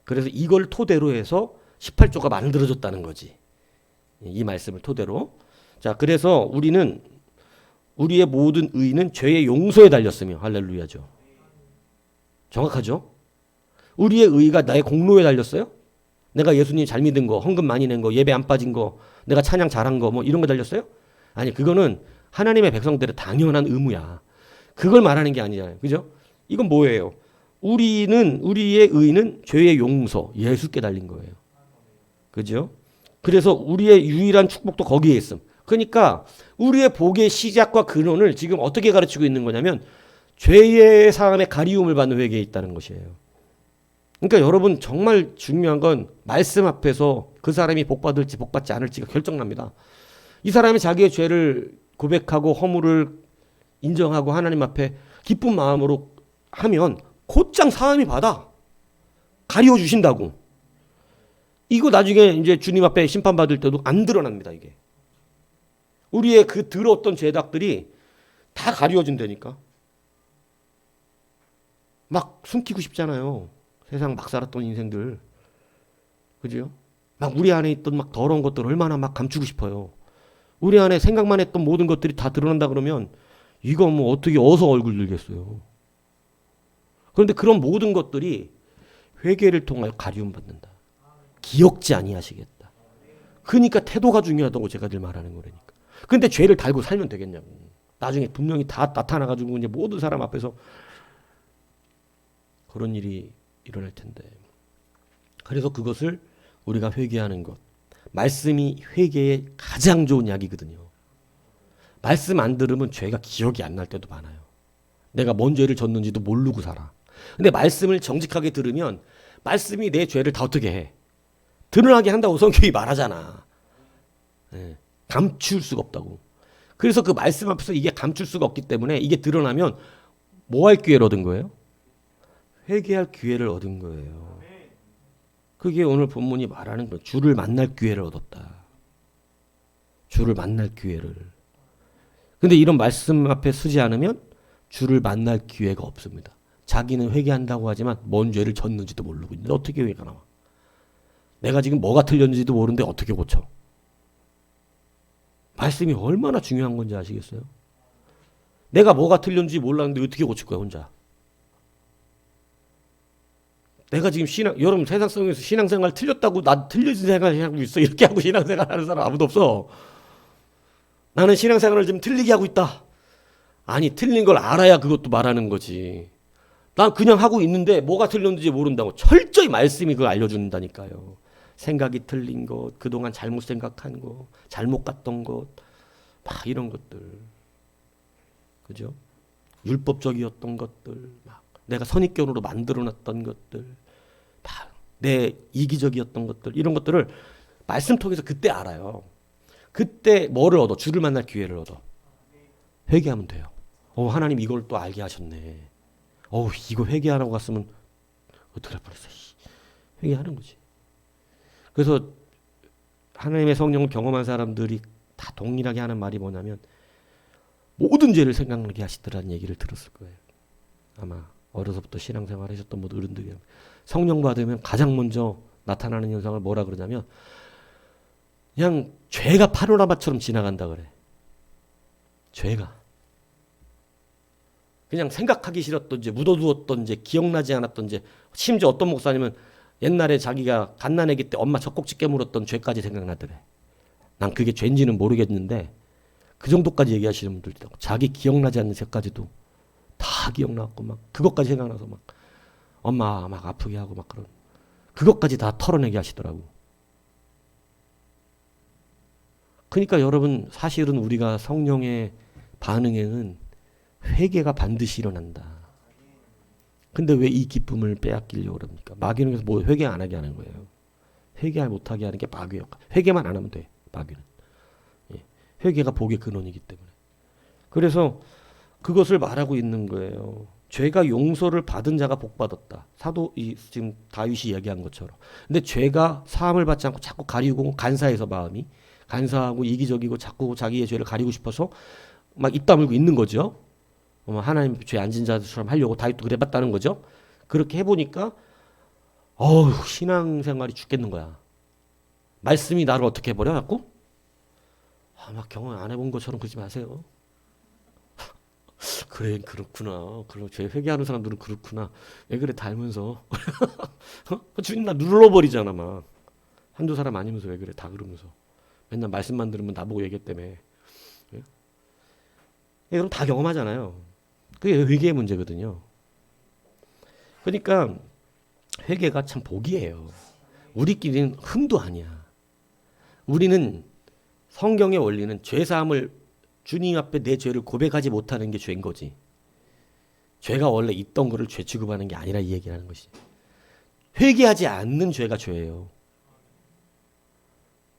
그래서 이걸 토대로 해서 18조가 만들어졌다는 거지. 이 말씀을 토대로. 자, 그래서 우리는 우리의 모든 의는 죄의 용서에 달렸으며 할렐루야죠. 정확하죠? 우리의 의가 나의 공로에 달렸어요? 내가 예수님 잘 믿은 거, 헌금 많이 낸 거, 예배 안 빠진 거, 내가 찬양 잘한 거, 뭐 이런 거 달렸어요? 아니, 그거는 하나님의 백성들의 당연한 의무야. 그걸 말하는 게 아니잖아요. 그죠? 이건 뭐예요? 우리의 의는 죄의 용서, 예수께 달린 거예요. 그죠? 그래서 우리의 유일한 축복도 거기에 있음. 그러니까 우리의 복의 시작과 근원을 지금 어떻게 가르치고 있는 거냐면 죄의 사함의 가리움을 받는 회개에 있다는 것이에요. 그러니까 여러분 정말 중요한 건 말씀 앞에서 그 사람이 복받을지 복받지 않을지가 결정납니다. 이 사람이 자기의 죄를 고백하고 허물을 인정하고 하나님 앞에 기쁜 마음으로 하면 곧장 사함이 받아. 가리워 주신다고. 이거 나중에 이제 주님 앞에 심판받을 때도 안 드러납니다, 이게. 우리의 그 더러웠던 죄악들이 다 가리워진다니까. 막 숨기고 싶잖아요. 세상 막 살았던 인생들. 그죠? 막 우리 안에 있던 막 더러운 것들 얼마나 막 감추고 싶어요. 우리 안에 생각만 했던 모든 것들이 다 드러난다 그러면 이거 뭐 어떻게 어서 얼굴 들겠어요. 그런데 그런 모든 것들이 회개를 통하여 가리움 받는다. 기억지 아니하시겠다. 그러니까 태도가 중요하다고 제가 늘 말하는 거라니까. 근데 죄를 달고 살면 되겠냐고. 나중에 분명히 다 나타나가지고 이제 모든 사람 앞에서 그런 일이 일어날 텐데. 그래서 그것을 우리가 회개하는 것. 말씀이 회개의 가장 좋은 약이거든요. 말씀 안 들으면 죄가 기억이 안 날 때도 많아요. 내가 뭔 죄를 졌는지도 모르고 살아. 근데 말씀을 정직하게 들으면 말씀이 내 죄를 다 어떻게 해? 드러나게 한다고 성경이 말하잖아. 네. 감출 수가 없다고. 그래서 그 말씀 앞에서 이게 감출 수가 없기 때문에 이게 드러나면 뭐 할 기회를 얻은 거예요? 회개할 기회를 얻은 거예요. 그게 오늘 본문이 말하는 거예요. 주를 만날 기회를 얻었다. 주를 만날 기회를. 근데 이런 말씀 앞에 서지 않으면 주를 만날 기회가 없습니다. 자기는 회개한다고 하지만 뭔 죄를 졌는지도 모르고 있는데 어떻게 회개가 나와? 내가 지금 뭐가 틀렸는지도 모르는데 어떻게 고쳐? 말씀이 얼마나 중요한 건지 아시겠어요? 내가 뭐가 틀렸는지 몰랐는데 어떻게 고칠 거야 혼자? 내가 지금 여러분 세상 속에서 신앙생활 틀렸다고 나 틀려진 생활 하고 있어 이렇게 하고 신앙생활 하는 사람 아무도 없어. 나는 신앙생활을 좀 틀리게 하고 있다. 아니 틀린 걸 알아야 그것도 말하는 거지. 난 그냥 하고 있는데 뭐가 틀렸는지 모른다고. 철저히 말씀이 그걸 알려준다니까요. 생각이 틀린 것, 그동안 잘못 생각한 것, 잘못 갔던 것, 막 이런 것들. 그죠? 율법적이었던 것들, 막 내가 선입견으로 만들어놨던 것들, 막 내 이기적이었던 것들, 이런 것들을 말씀 통해서 그때 알아요. 그때 뭐를 얻어? 주를 만날 기회를 얻어. 회개하면 돼요. 하나님 이걸 또 알게 하셨네. 이거 회개하라고 갔으면 어떻게 할 뻔했어. 회개하는 거지. 그래서 하나님의 성령을 경험한 사람들이 다 동일하게 하는 말이 뭐냐면 모든 죄를 생각나게 하시더라는 얘기를 들었을 거예요. 아마 어려서부터 신앙생활 하셨던 모든 어른들이 성령 받으면 가장 먼저 나타나는 현상을 뭐라 그러냐면 그냥 죄가 파노라마처럼 지나간다 그래. 죄가. 그냥 생각하기 싫었던 지 묻어두었던 지 기억나지 않았던 지 심지어 어떤 목사님은 옛날에 자기가 갓난아기 때 엄마 젖꼭지 깨물었던 죄까지 생각나더래. 난 그게 죄인지는 모르겠는데 그 정도까지 얘기하시는 분들도 있다고. 자기 기억나지 않는 죄까지도 다 기억나고 막 그것까지 생각나서 막 엄마 막 아프게 하고 막 그런 그것까지 다 털어내게 하시더라고. 그러니까 여러분 사실은 우리가 성령의 반응에는 회개가 반드시 일어난다. 근데 왜 이 기쁨을 빼앗기려고 그럽니까? 마귀는 뭐 회개 안 하게 하는 거예요. 회개 못하게 하는 게 마귀의 역할. 회개만 안 하면 돼. 마귀는. 예. 회개가 복의 근원이기 때문에. 그래서 그것을 말하고 있는 거예요. 죄가 용서를 받은 자가 복 받았다. 지금 다윗이 얘기한 것처럼. 근데 죄가 사함을 받지 않고 자꾸 가리고 간사해서 마음이 간사하고 이기적이고 자꾸 자기의 죄를 가리고 싶어서 막 입 다물고 있는 거죠. 하나님 죄 안 진 자들처럼 하려고 다윗도 그래봤다는 거죠. 그렇게 해보니까 신앙생활이 죽겠는 거야. 말씀이 나를 어떻게 해버려 갖고 막 경험 안 해본 것처럼 그러지 마세요. 그래 그렇구나. 그럼 죄 회개하는 사람들은 그렇구나. 왜 그래 닮으면서 주님 나 눌러버리잖아 막. 한두 사람 아니면서 왜 그래 다 그러면서 맨날 말씀만 들으면 나보고 얘기했다며. 예? 그럼 다 경험하잖아요. 그게 회개의 문제거든요. 그러니까 회개가 참 복이에요. 우리끼리는 흠도 아니야. 우리는 성경의 원리는 죄사함을 주님 앞에 내 죄를 고백하지 못하는 게 죄인 거지. 죄가 원래 있던 거를 죄 취급하는 게 아니라 이 얘기를 하는 것이지. 회개하지 않는 죄가 죄예요.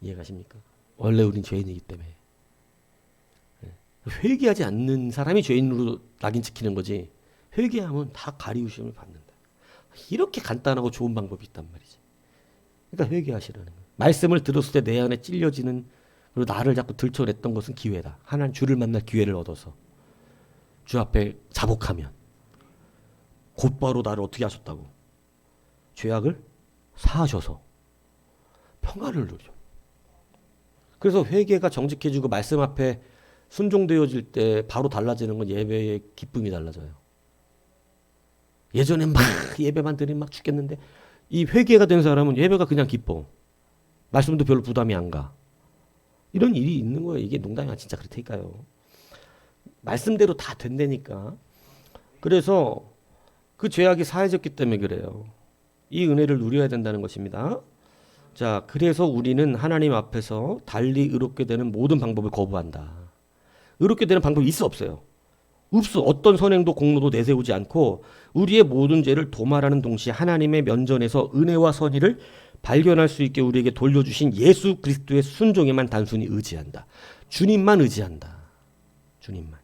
이해가십니까? 원래 우린 죄인이기 때문에. 회개하지 않는 사람이 죄인으로 낙인 찍히는 거지. 회개하면 다 가리우심을 받는다. 이렇게 간단하고 좋은 방법이 있단 말이지. 그러니까 회개하시라는 거예요. 말씀을 들었을 때 내 안에 찔려지는 그리고 나를 자꾸 들춰냈던 것은 기회다. 하나님 주를 만날 기회를 얻어서 주 앞에 자복하면 곧바로 나를 어떻게 하셨다고? 죄악을 사하셔서 평안을 누려. 그래서 회개가 정직해지고 말씀 앞에 순종되어질 때 바로 달라지는 건 예배의 기쁨이 달라져요. 예전에 막 예배만 드리면 막 죽겠는데 이 회개가 된 사람은 예배가 그냥 기뻐. 말씀도 별로 부담이 안 가. 이런 일이 있는 거예요. 이게 농담이 아니라 진짜 그렇다니까요. 말씀대로 다 된다니까. 그래서 그 죄악이 사해졌기 때문에 그래요. 이 은혜를 누려야 된다는 것입니다. 자, 그래서 우리는 하나님 앞에서 달리 의롭게 되는 모든 방법을 거부한다. 의롭게 되는 방법이 있어 없어요? 없어. 어떤 선행도 공로도 내세우지 않고 우리의 모든 죄를 도말하는 동시에 하나님의 면전에서 은혜와 선의를 발견할 수 있게 우리에게 돌려주신 예수 그리스도의 순종에만 단순히 의지한다. 주님만 의지한다. 주님만.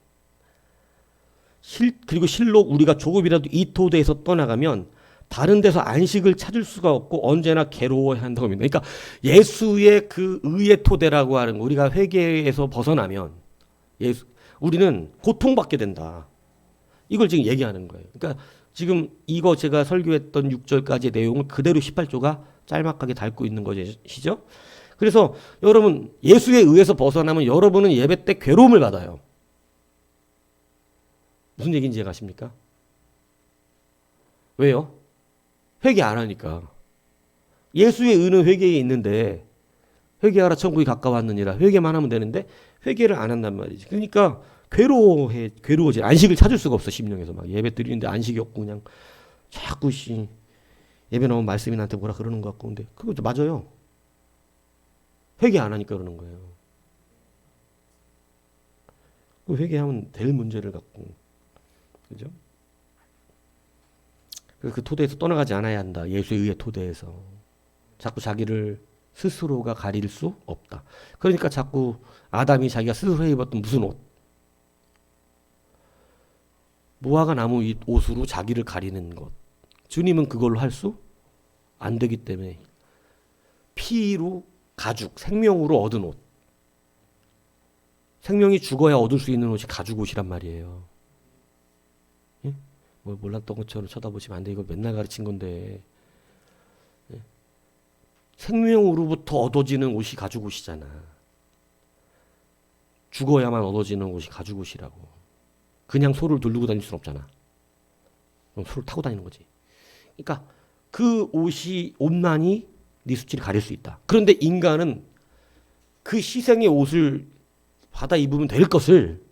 그리고 실로 우리가 조금이라도 이 토대에서 떠나가면 다른 데서 안식을 찾을 수가 없고 언제나 괴로워야 한다고 합니다. 그러니까 예수의 그 의의 토대라고 하는 거, 우리가 회개에서 벗어나면 우리는 고통받게 된다. 이걸 지금 얘기하는 거예요. 그러니까 지금 이거 제가 설교했던 6절까지의 내용을 그대로 18조가 짤막하게 닳고 있는 것이죠. 그래서 여러분 예수의 의에서 벗어나면 여러분은 예배 때 괴로움을 받아요. 무슨 얘기인지 아십니까? 왜요? 회개 안 하니까. 예수의 의는 회개에 있는데 회개하라 천국이 가까웠느니라. 회개만 하면 되는데 회개를 안 한단 말이지. 그러니까 괴로워지. 안식을 찾을 수가 없어. 심령에서 막 예배 드리는데 안식이 없고 그냥 자꾸 예배 나오면 말씀이 나한테 뭐라 그러는 것 같고. 근데 그거 맞아요. 회개 안 하니까 그러는 거예요. 회개하면 될 문제를 갖고. 그죠? 그 토대에서 떠나가지 않아야 한다. 예수의 의의 토대에서. 자꾸 자기를 스스로가 가릴 수 없다. 그러니까 자꾸 아담이 자기가 스스로 입었던 무슨 옷. 무화과 나무 옷으로 자기를 가리는 것. 주님은 그걸로 할 수 안 되기 때문에 피로 가죽, 생명으로 얻은 옷. 생명이 죽어야 얻을 수 있는 옷이 가죽 옷이란 말이에요. 예? 뭐 몰랐던 것처럼 쳐다보시면 안 돼. 이거 맨날 가르친 건데. 예? 생명으로부터 얻어지는 옷이 가죽 옷이잖아. 죽어야만 얻어지는 옷이 가죽 옷이라고. 그냥 소를 들고 다닐 수는 없잖아. 그럼 소를 타고 다니는 거지. 그러니까 그 옷만이 네 수치를 가릴 수 있다. 그런데 인간은 그 희생의 옷을 받아 입으면 될 것을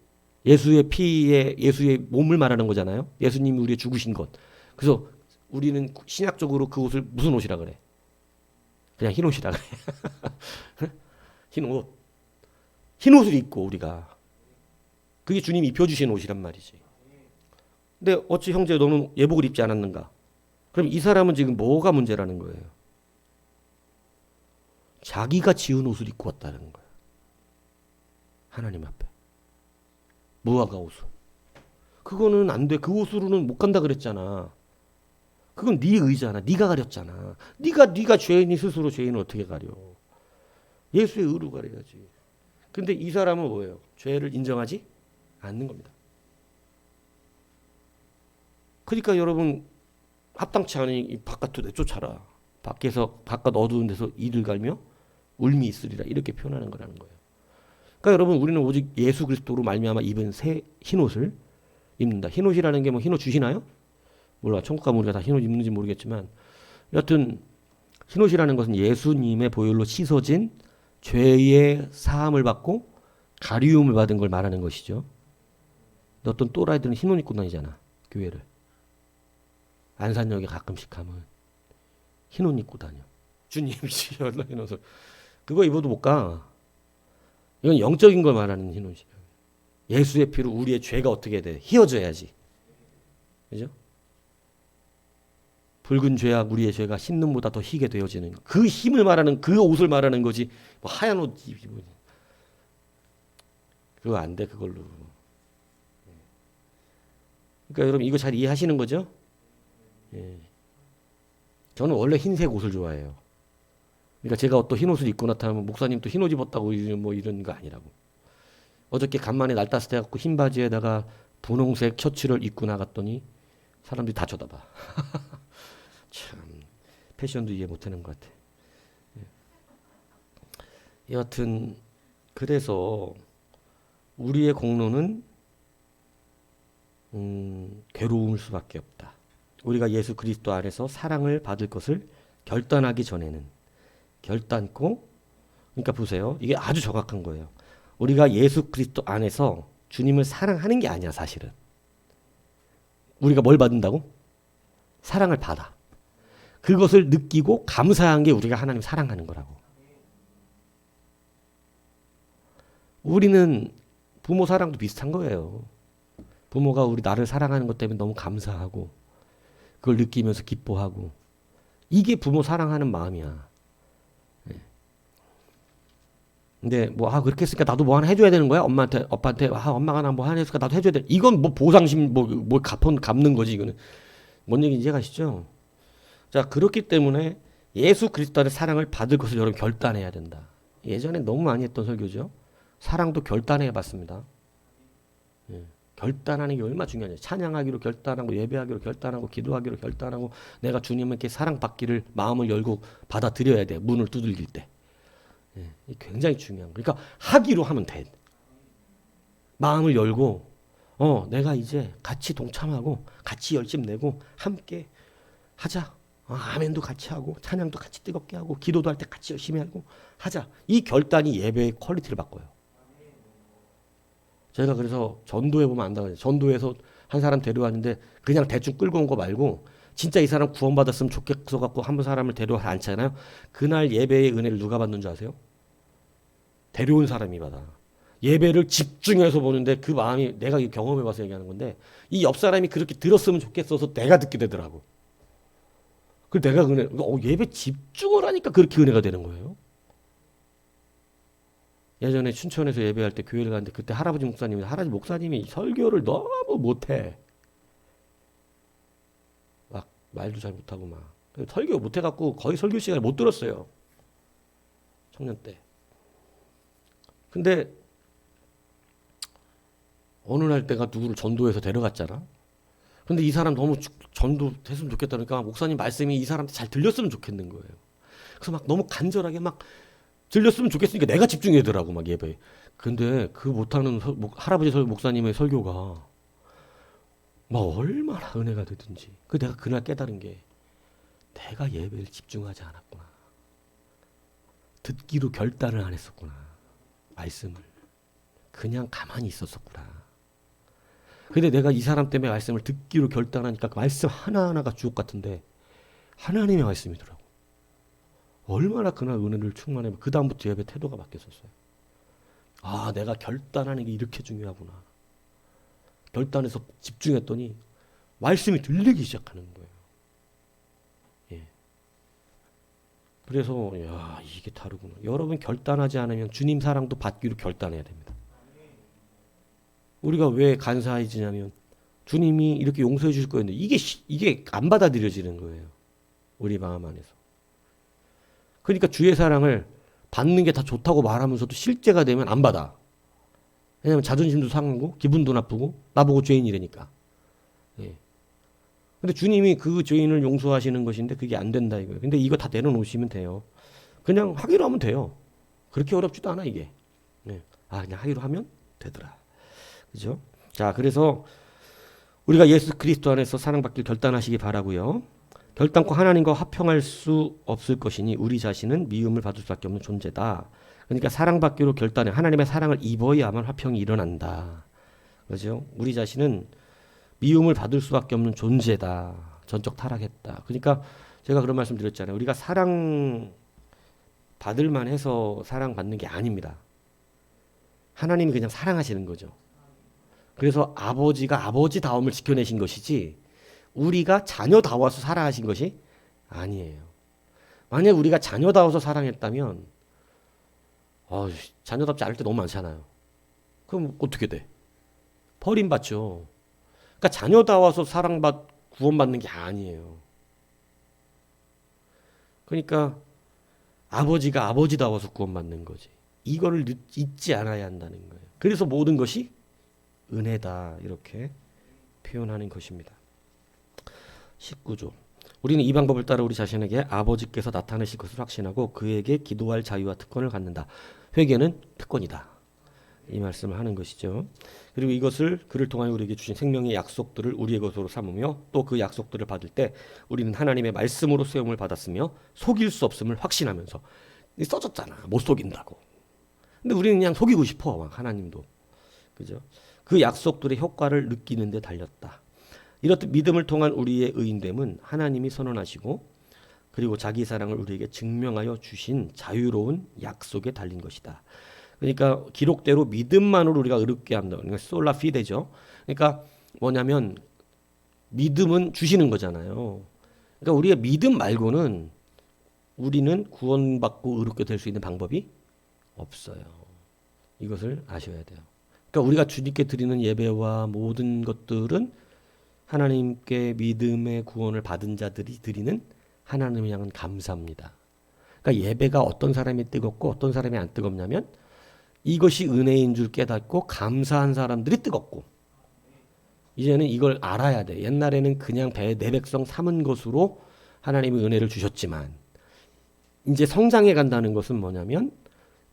예수의 피에 예수의 몸을 말하는 거잖아요. 예수님이 우리의 죽으신 것. 그래서 우리는 신약적으로 그 옷을 무슨 옷이라 그래? 그냥 흰 옷이라 그래. 흰 옷. 흰 옷을 입고 우리가. 그게 주님이 입혀주신 옷이란 말이지. 근데 어찌 형제 너는 예복을 입지 않았는가? 그럼 이 사람은 지금 뭐가 문제라는 거예요? 자기가 지은 옷을 입고 왔다는 거야. 하나님 앞에. 무화과 옷을. 그거는 안 돼. 그 옷으로는 못 간다 그랬잖아. 그건 네 의잖아. 네가 가렸잖아. 네가 죄인이 스스로 죄인을 어떻게 가려? 예수의 의로 가려야지. 근데 이 사람은 뭐예요? 죄를 인정하지 않는 겁니다. 그러니까 여러분 합당치 않으니 바깥으로 내쫓아라. 바깥 어두운 데서 이를 갈며 울미 있으리라 이렇게 표현하는 거라는 거예요. 그러니까 여러분 우리는 오직 예수 그리스도로 말미암아 입은 새 흰옷을 입는다. 흰옷이라는 게 뭐 흰옷 주시나요? 몰라. 천국 가면 우리가 다 흰옷 입는지 모르겠지만 여하튼 흰옷이라는 것은 예수님의 보혈로 씻어진 죄의 사함을 받고 가리움을 받은 걸 말하는 것이죠. 어떤 또라이들은 흰옷 입고 다니잖아. 교회를. 안산역에 가끔씩 가면 흰옷 입고 다녀. 주님이시여 흰옷을. 그거 입어도 못 가. 이건 영적인 걸 말하는 흰옷이에요. 예수의 피로 우리의 죄가 어떻게 돼? 희어져야지. 그죠? 붉은 죄악 우리의 죄가 흰 눈보다 더 희게 되어지는 그 힘을 말하는 그 옷을 말하는 거지. 뭐 하얀 옷 입고 그거 안 돼 그걸로. 그러니까 여러분 이거 잘 이해하시는 거죠? 예. 저는 원래 흰색 옷을 좋아해요. 그러니까 제가 어떤 흰 옷을 입고 나타나면 목사님 또 흰 옷 입었다고 뭐 이런 거 아니라고. 어저께 간만에 날 따뜻해갖고 흰 바지에다가 분홍색 셔츠를 입고 나갔더니 사람들이 다 쳐다봐. 참 패션도 이해 못하는 것 같아. 여하튼 그래서 우리의 공로는 괴로움일 수밖에 없다. 우리가 예수 그리스도 안에서 사랑을 받을 것을 결단하기 전에는 결단코 그러니까 보세요. 이게 아주 정확한 거예요. 우리가 예수 그리스도 안에서 주님을 사랑하는 게 아니야 사실은. 우리가 뭘 받는다고? 사랑을 받아. 그것을 느끼고 감사한 게 우리가 하나님 사랑하는 거라고. 우리는 부모 사랑도 비슷한 거예요. 부모가 나를 사랑하는 것 때문에 너무 감사하고 그걸 느끼면서 기뻐하고 이게 부모 사랑하는 마음이야. 근데 뭐 그렇게 했으니까 나도 뭐 하나 해줘야 되는 거야? 엄마한테 아빠한테 엄마가 나 뭐 하나 했으니까 나도 해줘야 돼. 이건 뭐 보상심 뭐 갚는 거지 이거는. 뭔 얘기인지 이해가시죠? 자 그렇기 때문에 예수 그리스도의 사랑을 받을 것을 여러분 결단해야 된다. 예전에 너무 많이 했던 설교죠. 사랑도 결단해 봤습니다. 예. 결단하는 게 얼마나 중요하냐. 찬양하기로 결단하고 예배하기로 결단하고 기도하기로 결단하고 내가 주님께 사랑받기를 마음을 열고 받아들여야 돼. 문을 두들길 때. 예. 이게 굉장히 중요한 거. 그러니까 하기로 하면 돼. 마음을 열고 내가 이제 같이 동참하고 같이 열심 내고 함께 하자. 아멘도 같이 하고 찬양도 같이 뜨겁게 하고 기도도 할 때 같이 열심히 하고 하자. 이 결단이 예배의 퀄리티를 바꿔요. 제가 그래서 전도회 보면 안다고요. 전도회에서 한 사람 데려왔는데 그냥 대충 끌고 온 거 말고 진짜 이 사람 구원받았으면 좋겠어 갖고 한 사람을 데려와 앉잖아요. 그날 예배의 은혜를 누가 받는 줄 아세요? 데려온 사람이 받아. 예배를 집중해서 보는데 그 마음이 내가 경험해봐서 얘기하는 건데 이 옆 사람이 그렇게 들었으면 좋겠어서 내가 듣게 되더라고. 그래서 내가 예배 집중을 하니까 그렇게 은혜가 되는 거예요. 예전에 춘천에서 예배할 때 교회를 갔는데 그때 할아버지 목사님이 설교를 너무 못해. 막 말도 잘 못하고 막 설교 못해갖고 거의 설교 시간을 못 들었어요. 청년 때. 근데 어느 날 때가 누구를 전도해서 데려갔잖아. 근데 이 사람 너무 전도 됐으면 좋겠다 그러니까 목사님 말씀이 이 사람한테 잘 들렸으면 좋겠는 거예요. 그래서 막 너무 간절하게 막 들렸으면 좋겠으니까 내가 집중해야 되더라고 막 예배에. 근데 그 못하는 할아버지 목사님의 설교가 뭐 얼마나 은혜가 되든지. 그 내가 그날 깨달은 게 내가 예배를 집중하지 않았구나. 듣기로 결단을 안 했었구나. 말씀을. 그냥 가만히 있었었구나. 근데 내가 이 사람 때문에 말씀을 듣기로 결단하니까 그 말씀 하나하나가 주옥 같은데 하나님의 말씀이더라고. 얼마나 그날 은혜를 충만하면 그 다음부터 예배 태도가 바뀌었었어요. 아, 내가 결단하는 게 이렇게 중요하구나. 결단해서 집중했더니 말씀이 들리기 시작하는 거예요. 예. 그래서 야, 이게 다르구나. 여러분 결단하지 않으면 주님 사랑도 받기로 결단해야 됩니다. 우리가 왜 간사해지냐면 주님이 이렇게 용서해 주실 거였는데 이게 안 받아들여지는 거예요. 우리 마음 안에서. 그러니까 주의 사랑을 받는 게 다 좋다고 말하면서도 실제가 되면 안 받아. 왜냐면 자존심도 상하고 기분도 나쁘고 나보고 죄인이라니까. 예. 근데 주님이 그 죄인을 용서하시는 것인데 그게 안 된다 이거예요. 근데 이거 다 내려놓으시면 돼요. 그냥 하기로 하면 돼요. 그렇게 어렵지도 않아 이게. 예. 아, 그냥 하기로 하면 되더라. 그죠? 자, 그래서 우리가 예수 그리스도 안에서 사랑받길 결단하시기 바라고요. 결단코 하나님과 화평할 수 없을 것이니 우리 자신은 미움을 받을 수밖에 없는 존재다. 그러니까 사랑받기로 결단해 하나님의 사랑을 입어야만 화평이 일어난다. 그죠? 우리 자신은 미움을 받을 수밖에 없는 존재다. 전적 타락했다. 그러니까 제가 그런 말씀 드렸잖아요. 우리가 사랑 받을 만해서 사랑받는 게 아닙니다. 하나님이 그냥 사랑하시는 거죠. 그래서 아버지가 아버지다움을 지켜내신 것이지 우리가 자녀다워서 사랑하신 것이 아니에요. 만약 우리가 자녀다워서 사랑했다면 자녀답지 않을 때 너무 많잖아요. 그럼 어떻게 돼? 버림받죠. 그러니까 자녀다워서 구원받는 게 아니에요. 그러니까 아버지가 아버지다워서 구원받는 거지. 이거를 잊지 않아야 한다는 거예요. 그래서 모든 것이 은혜다 이렇게 표현하는 것입니다. 19조. 우리는 이 방법을 따라 우리 자신에게 아버지께서 나타내실 것을 확신하고 그에게 기도할 자유와 특권을 갖는다. 회개는 특권이다. 이 말씀을 하는 것이죠. 그리고 이것을 그를 통하여 우리에게 주신 생명의 약속들을 우리의 것으로 삼으며 또 그 약속들을 받을 때 우리는 하나님의 말씀으로 세움을 받았으며 속일 수 없음을 확신하면서 써졌잖아. 못 속인다고. 근데 우리는 그냥 속이고 싶어. 하나님도. 그죠? 그 약속들의 효과를 느끼는 데 달렸다. 이렇듯 믿음을 통한 우리의 의인됨은 하나님이 선언하시고 그리고 자기 사랑을 우리에게 증명하여 주신 자유로운 약속에 달린 것이다. 그러니까 기록대로 믿음만으로 우리가 의롭게 한다. 그러니까 솔라 피데죠. 그러니까 뭐냐면 믿음은 주시는 거잖아요. 그러니까 우리가 믿음 말고는 우리는 구원받고 의롭게 될 수 있는 방법이 없어요. 이것을 아셔야 돼요. 그러니까 우리가 주님께 드리는 예배와 모든 것들은 하나님께 믿음의 구원을 받은 자들이 드리는 하나님을 향한 감사입니다. 그러니까 예배가 어떤 사람이 뜨겁고 어떤 사람이 안 뜨겁냐면 이것이 은혜인 줄 깨닫고 감사한 사람들이 뜨겁고 이제는 이걸 알아야 돼. 옛날에는 그냥 내 백성 삼은 것으로 하나님이 은혜를 주셨지만 이제 성장해 간다는 것은 뭐냐면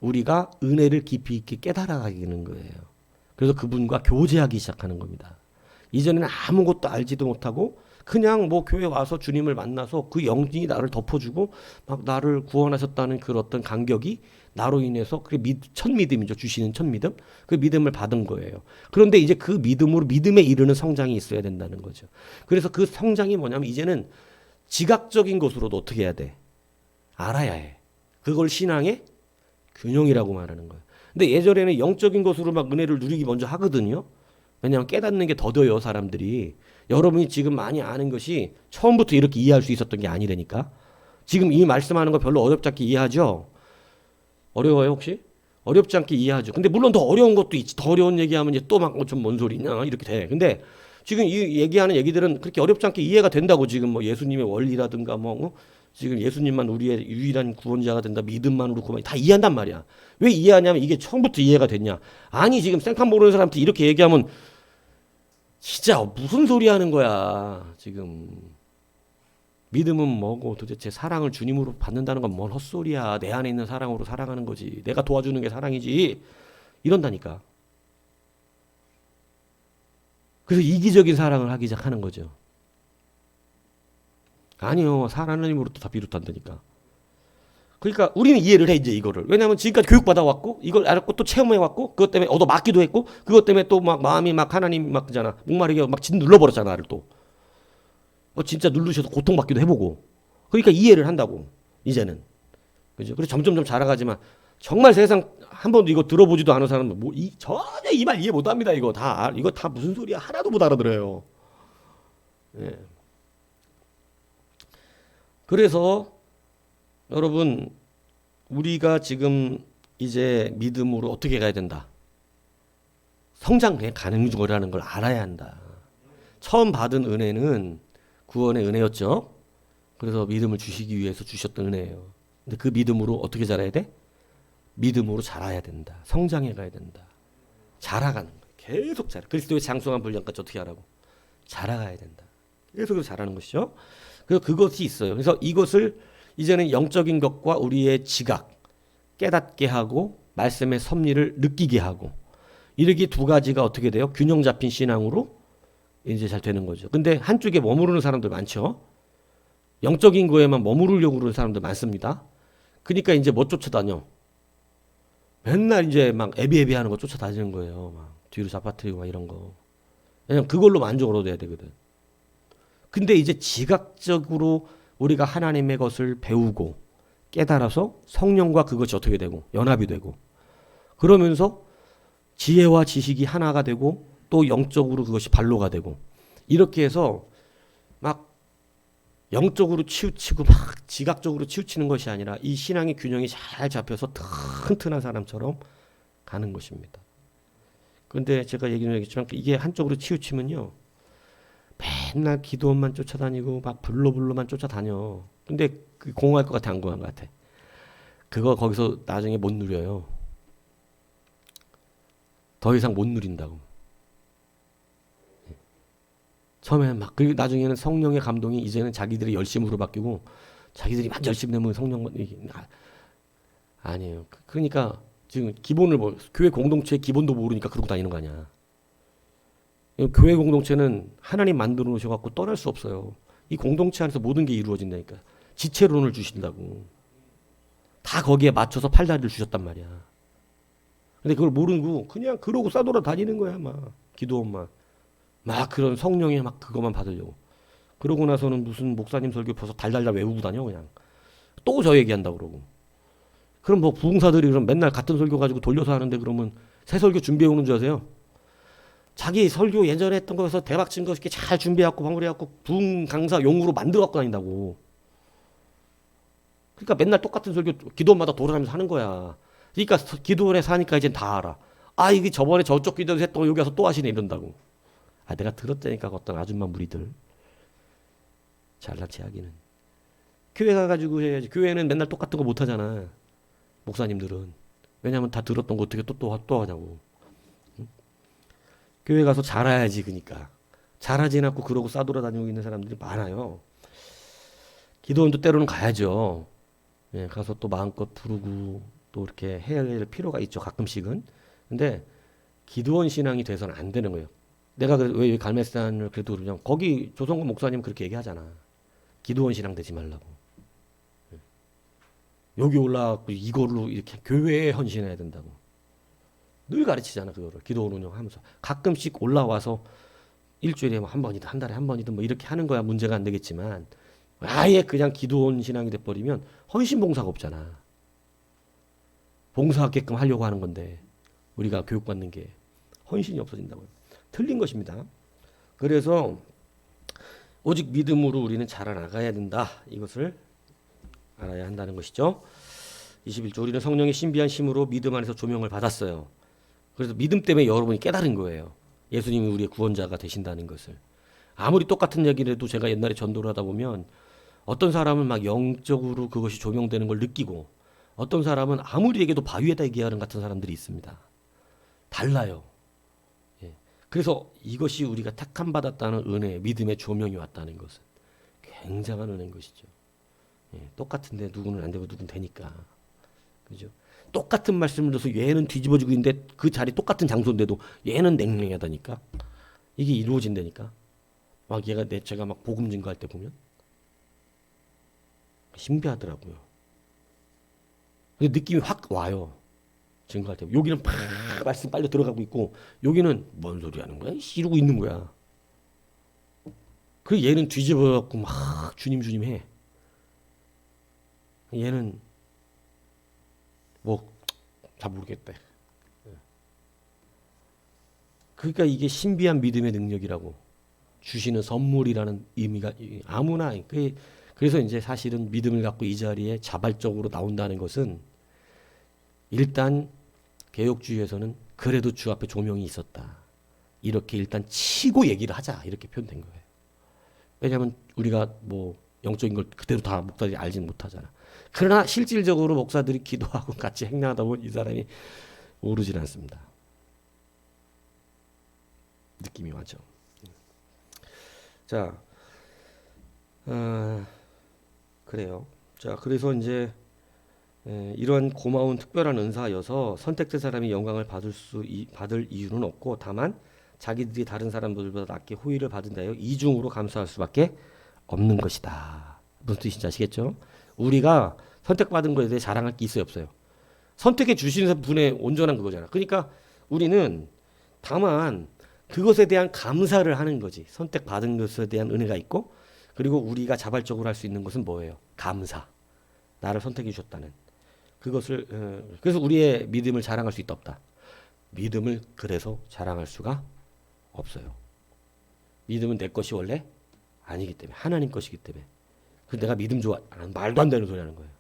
우리가 은혜를 깊이 있게 깨달아가는 거예요. 그래서 그분과 교제하기 시작하는 겁니다. 이전에는 아무것도 알지도 못하고 그냥 뭐 교회 와서 주님을 만나서 그 영이 나를 덮어주고 막 나를 구원하셨다는 그 어떤 감격이 나로 인해서 그게 첫 믿음이죠. 주시는 첫 믿음. 그 믿음을 받은 거예요. 그런데 이제 그 믿음으로 믿음에 이르는 성장이 있어야 된다는 거죠. 그래서 그 성장이 뭐냐면 이제는 지각적인 것으로도 어떻게 해야 돼? 알아야 해. 그걸 신앙의 균형이라고 말하는 거예요. 근데 예전에는 영적인 것으로 막 은혜를 누리기 먼저 하거든요. 왜냐하면 깨닫는 게 더뎌요, 사람들이. 여러분이 지금 많이 아는 것이 처음부터 이렇게 이해할 수 있었던 게 아니라니까. 지금 이 말씀하는 거 별로 어렵지 않게 이해하죠? 어려워요, 혹시? 어렵지 않게 이해하죠. 근데 물론 더 어려운 것도 있지. 더 어려운 얘기하면 이제 또 막 좀 뭔 소리냐 이렇게 돼. 근데 지금 이 얘기하는 얘기들은 그렇게 어렵지 않게 이해가 된다고. 지금 뭐 예수님의 원리라든가 뭐 지금 예수님만 우리의 유일한 구원자가 된다. 믿음만으로 구원 다 이해한단 말이야. 왜 이해하냐면 이게 처음부터 이해가 됐냐. 아니 지금 생판 모르는 사람한테 이렇게 얘기하면 진짜 무슨 소리 하는 거야. 지금 믿음은 뭐고 도대체 사랑을 주님으로 받는다는 건 뭔 헛소리야. 내 안에 있는 사랑으로 사랑하는 거지. 내가 도와주는 게 사랑이지. 이런다니까. 그래서 이기적인 사랑을 하기 시작하는 거죠. 아니요, 하나님으로부터 다 비롯한다니까. 그러니까 우리는 이해를 해 이제 이거를. 왜냐하면 지금까지 교육받아 왔고 이걸 알았고 또 체험해 왔고 그것 때문에 얻어 맞기도 했고 그것 때문에 또 막 마음이 막 하나님 막 그잖아. 목마르게 막 진 눌러버렸잖아 나를 또. 진짜 누르셔서 고통받기도 해보고. 그러니까 이해를 한다고 이제는. 그죠? 그래서 점점점 자라가지만 정말 세상 한 번도 이거 들어보지도 않은 사람은 전혀 이 말 이해 못합니다. 이거 다 무슨 소리야 하나도 못 알아들어요. 예. 그래서 여러분 우리가 지금 이제 믿음으로 어떻게 가야 된다. 성장해 가는 거라는 걸 알아야 한다. 처음 받은 은혜는 구원의 은혜였죠. 그래서 믿음을 주시기 위해서 주셨던 은혜예요. 근데 그 믿음으로 어떻게 자라야 돼? 믿음으로 자라야 된다. 성장해 가야 된다. 자라가는 거예요. 계속 자라. 그리스도의 장성한 분량까지 어떻게 하라고? 자라가야 된다. 계속 자라는 것이죠. 그래서 그것이 있어요. 그래서 이것을 이제는 영적인 것과 우리의 지각, 깨닫게 하고 말씀의 섭리를 느끼게 하고 이렇게 두 가지가 어떻게 돼요? 균형 잡힌 신앙으로 이제 잘 되는 거죠. 근데 한쪽에 머무르는 사람들 많죠. 영적인 거에만 머무르려고 그러는 사람들 많습니다. 그러니까 이제 뭐 쫓아다녀? 맨날 이제 막 애비애비 하는 거 쫓아다니는 거예요. 막 뒤로 잡아뜨리고 막 이런 거. 왜냐면 그걸로 만족을 얻어야 되거든. 근데 이제 지각적으로 우리가 하나님의 것을 배우고 깨달아서 성령과 그것이 어떻게 되고 연합이 되고 그러면서 지혜와 지식이 하나가 되고 또 영적으로 그것이 발로가 되고 이렇게 해서 막 영적으로 치우치고 막 지각적으로 치우치는 것이 아니라 이 신앙의 균형이 잘 잡혀서 튼튼한 사람처럼 가는 것입니다. 그런데 제가 얘기했지만 이게 한쪽으로 치우치면요. 맨날 기도원만 쫓아다니고 막 불로불로만 쫓아다녀. 근데 그 공허할 것 같아 안 공허할 것 같아. 그거 거기서 나중에 못 누려요. 더 이상 못 누린다고. 처음에는 막 그리고 나중에는 성령의 감동이 이제는 자기들의 열심으로 바뀌고 자기들이 막 열심 내면 성령 아니에요. 그러니까 지금 기본을 교회 공동체의 기본도 모르니까 그러고 다니는 거 아니야. 교회 공동체는 하나님 만들어 놓으셔갖고 떠날 수 없어요. 이 공동체 안에서 모든 게 이루어진다니까. 지체론을 주신다고. 다 거기에 맞춰서 팔다리를 주셨단 말이야. 근데 그걸 모르고 그냥 그러고 싸돌아 다니는 거야, 막. 기도원만. 막 그런 성령의 막 그것만 받으려고. 그러고 나서는 무슨 목사님 설교 벌써 달달달 외우고 다녀, 그냥. 또 저 얘기한다고 그러고. 그럼 뭐 부흥사들이 그럼 맨날 같은 설교 가지고 돌려서 하는데 그러면 새 설교 준비해 오는 줄 아세요? 자기 설교 예전에 했던 거에서 대박 친 거 이렇게 잘 준비해갖고 마무리해갖고 부흥 강사 용으로 만들어갖고 다닌다고. 그러니까 맨날 똑같은 설교 기도원마다 돌아다니면서 하는 거야. 그러니까 기도원에 사니까 이제 다 알아. 아 이게 저번에 저쪽 기도에서 했던 거 여기 와서 또 하시네 이런다고. 아 내가 들었다니까 어떤 아줌마 무리들. 잘난 체 하기는. 교회 가가지고 해야지. 교회는 맨날 똑같은 거 못 하잖아. 목사님들은. 왜냐면 다 들었던 거 어떻게 또 하냐고. 교회 가서 잘해야지 그러니까. 잘하지 않고 그러고 싸돌아다니고 있는 사람들이 많아요. 기도원도 때로는 가야죠. 예, 가서 또 마음껏 부르고 또 이렇게 해야 될 필요가 있죠. 가끔씩은. 근데 기도원 신앙이 돼서는 안 되는 거예요. 내가 왜 갈매산을 그래도 그냥 거기 조성근 목사님 그렇게 얘기하잖아. 기도원 신앙 되지 말라고. 예. 여기 올라가고 이걸로 이렇게 교회에 헌신해야 된다고. 늘 가르치잖아 그거를. 기도원 운영하면서 가끔씩 올라와서 일주일에 한 번이든 한 달에 한 번이든 뭐 이렇게 하는 거야 문제가 안 되겠지만 아예 그냥 기도원 신앙이 돼버리면 헌신 봉사가 없잖아. 봉사하게끔 하려고 하는 건데 우리가 교육받는 게 헌신이 없어진다고요. 틀린 것입니다. 그래서 오직 믿음으로 우리는 자라나가야 된다. 이것을 알아야 한다는 것이죠. 21절 우리는 성령의 신비한 심으로 믿음 안에서 조명을 받았어요. 그래서 믿음 때문에 여러분이 깨달은 거예요. 예수님이 우리의 구원자가 되신다는 것을. 아무리 똑같은 얘기를 해도 제가 옛날에 전도를 하다 보면 어떤 사람은 막 영적으로 그것이 조명되는 걸 느끼고 어떤 사람은 아무리 얘기해도 바위에다 얘기하는 같은 사람들이 있습니다. 달라요. 예. 그래서 이것이 우리가 택함 받았다는 은혜, 믿음의 조명이 왔다는 것은 굉장한 은혜인 것이죠. 예. 똑같은데 누구는 안 되고 누구는 되니까. 그죠? 똑같은 말씀을 들어서 얘는 뒤집어지고 있는데 그 자리 똑같은 장소인데도 얘는 냉랭하다니까. 이게 이루어진다니까. 막 제가 막 복음 증거할 때 보면 신비하더라고요. 느낌이 확 와요. 증거할 때. 여기는 팍 말씀 빨려 들어가고 있고 여기는 뭔 소리 하는 거야? 이러고 있는 거야. 그 얘는 뒤집어 갖고 막 주님 주님 해. 얘는 뭐 잘 모르겠대. 그러니까 이게 신비한 믿음의 능력이라고, 주시는 선물이라는 의미가 아무나. 그래서 이제 사실은 믿음을 갖고 이 자리에 자발적으로 나온다는 것은, 일단 개혁주의에서는 그래도 주 앞에 조명이 있었다, 이렇게 일단 치고 얘기를 하자, 이렇게 표현된 거예요. 왜냐하면 우리가 뭐 영적인 걸 그대로 다 목사들이 알지는 못하잖아. 그러나 실질적으로 목사들이 기도하고 같이 행동하다 보면 이 사람이 오르질 않습니다. 느낌이 와죠. 자, 그래요. 자, 그래서 이제 이러한 고마운 특별한 은사여서 선택된 사람이 영광을 받을 이유는 없고, 다만 자기들이 다른 사람들보다 낮게 호의를 받은 다여 이중으로 감사할 수밖에 없는 것이다. 무슨 뜻인지 아시겠죠? 우리가 선택받은 것에 대해 자랑할 게 있어요, 없어요? 선택해 주시는 분의 온전한 그거잖아. 그러니까 우리는 다만 그것에 대한 감사를 하는 거지. 선택받은 것에 대한 은혜가 있고, 그리고 우리가 자발적으로 할 수 있는 것은 뭐예요? 감사. 나를 선택해 주셨다는 그것을. 그래서 우리의 믿음을 자랑할 수 있다 없다? 믿음을 그래서 자랑할 수가 없어요. 믿음은 내 것이 원래 아니기 때문에, 하나님 것이기 때문에. 그래서 내가 믿음 좋아, 말도 안 되는 소리 하는 거예요.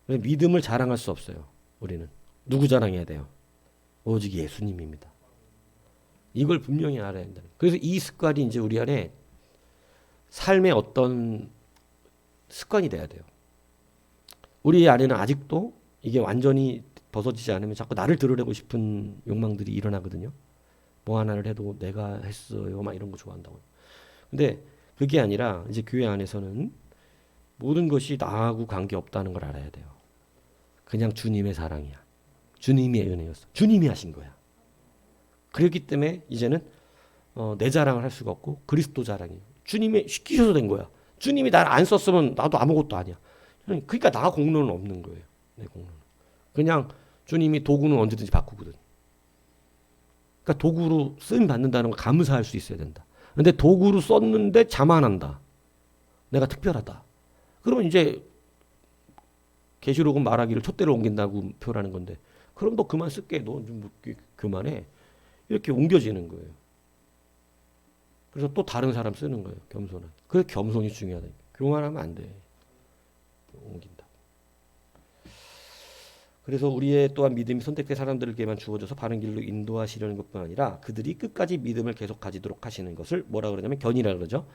믿음을 자랑할 수 없어요. 우리는 누구 자랑해야 돼요? 오직 예수님입니다. 이걸 분명히 알아야 된다. 그래서 이 습관이 이제 우리 안에 삶의 어떤 습관이 돼야 돼요. 우리 안에는 아직도 이게 완전히 벗어지지 않으면 자꾸 나를 드러내고 싶은 욕망들이 일어나거든요. 뭐 하나를 해도 내가 했어요, 막 이런 거 좋아한다고. 근데 그게 아니라 이제 교회 안에서는 모든 것이 나하고 관계없다는 걸 알아야 돼요. 그냥 주님의 사랑이야. 주님의 은혜였어. 주님이 하신 거야. 그렇기 때문에 이제는 내 자랑을 할 수가 없고 그리스도 자랑이에요. 주님이 시키셔서 된 거야. 주님이 나를 안 썼으면 나도 아무것도 아니야. 그러니까 나 공로는 없는 거예요. 내 공로는. 그냥 주님이 도구는 언제든지 바꾸거든. 그러니까 도구로 쓰임 받는다는 걸 감사할 수 있어야 된다. 근데 도구로 썼는데 자만한다. 내가 특별하다. 그러면 이제 계시록은 말하기를 촛대를 옮긴다고 표현하는 건데, 그럼 너 그만 쓸게. 너 좀 그만해. 이렇게 옮겨지는 거예요. 그래서 또 다른 사람 쓰는 거예요. 겸손한. 그래서 겸손이 중요하다. 교만하면 안 돼. 옮긴다. 그래서 우리의 또한 믿음이 선택된 사람들에게만 주어져서 바른 길로 인도하시려는 것뿐 아니라 그들이 끝까지 믿음을 계속 가지도록 하시는 것을 뭐라 그러냐면 견이라 그러죠.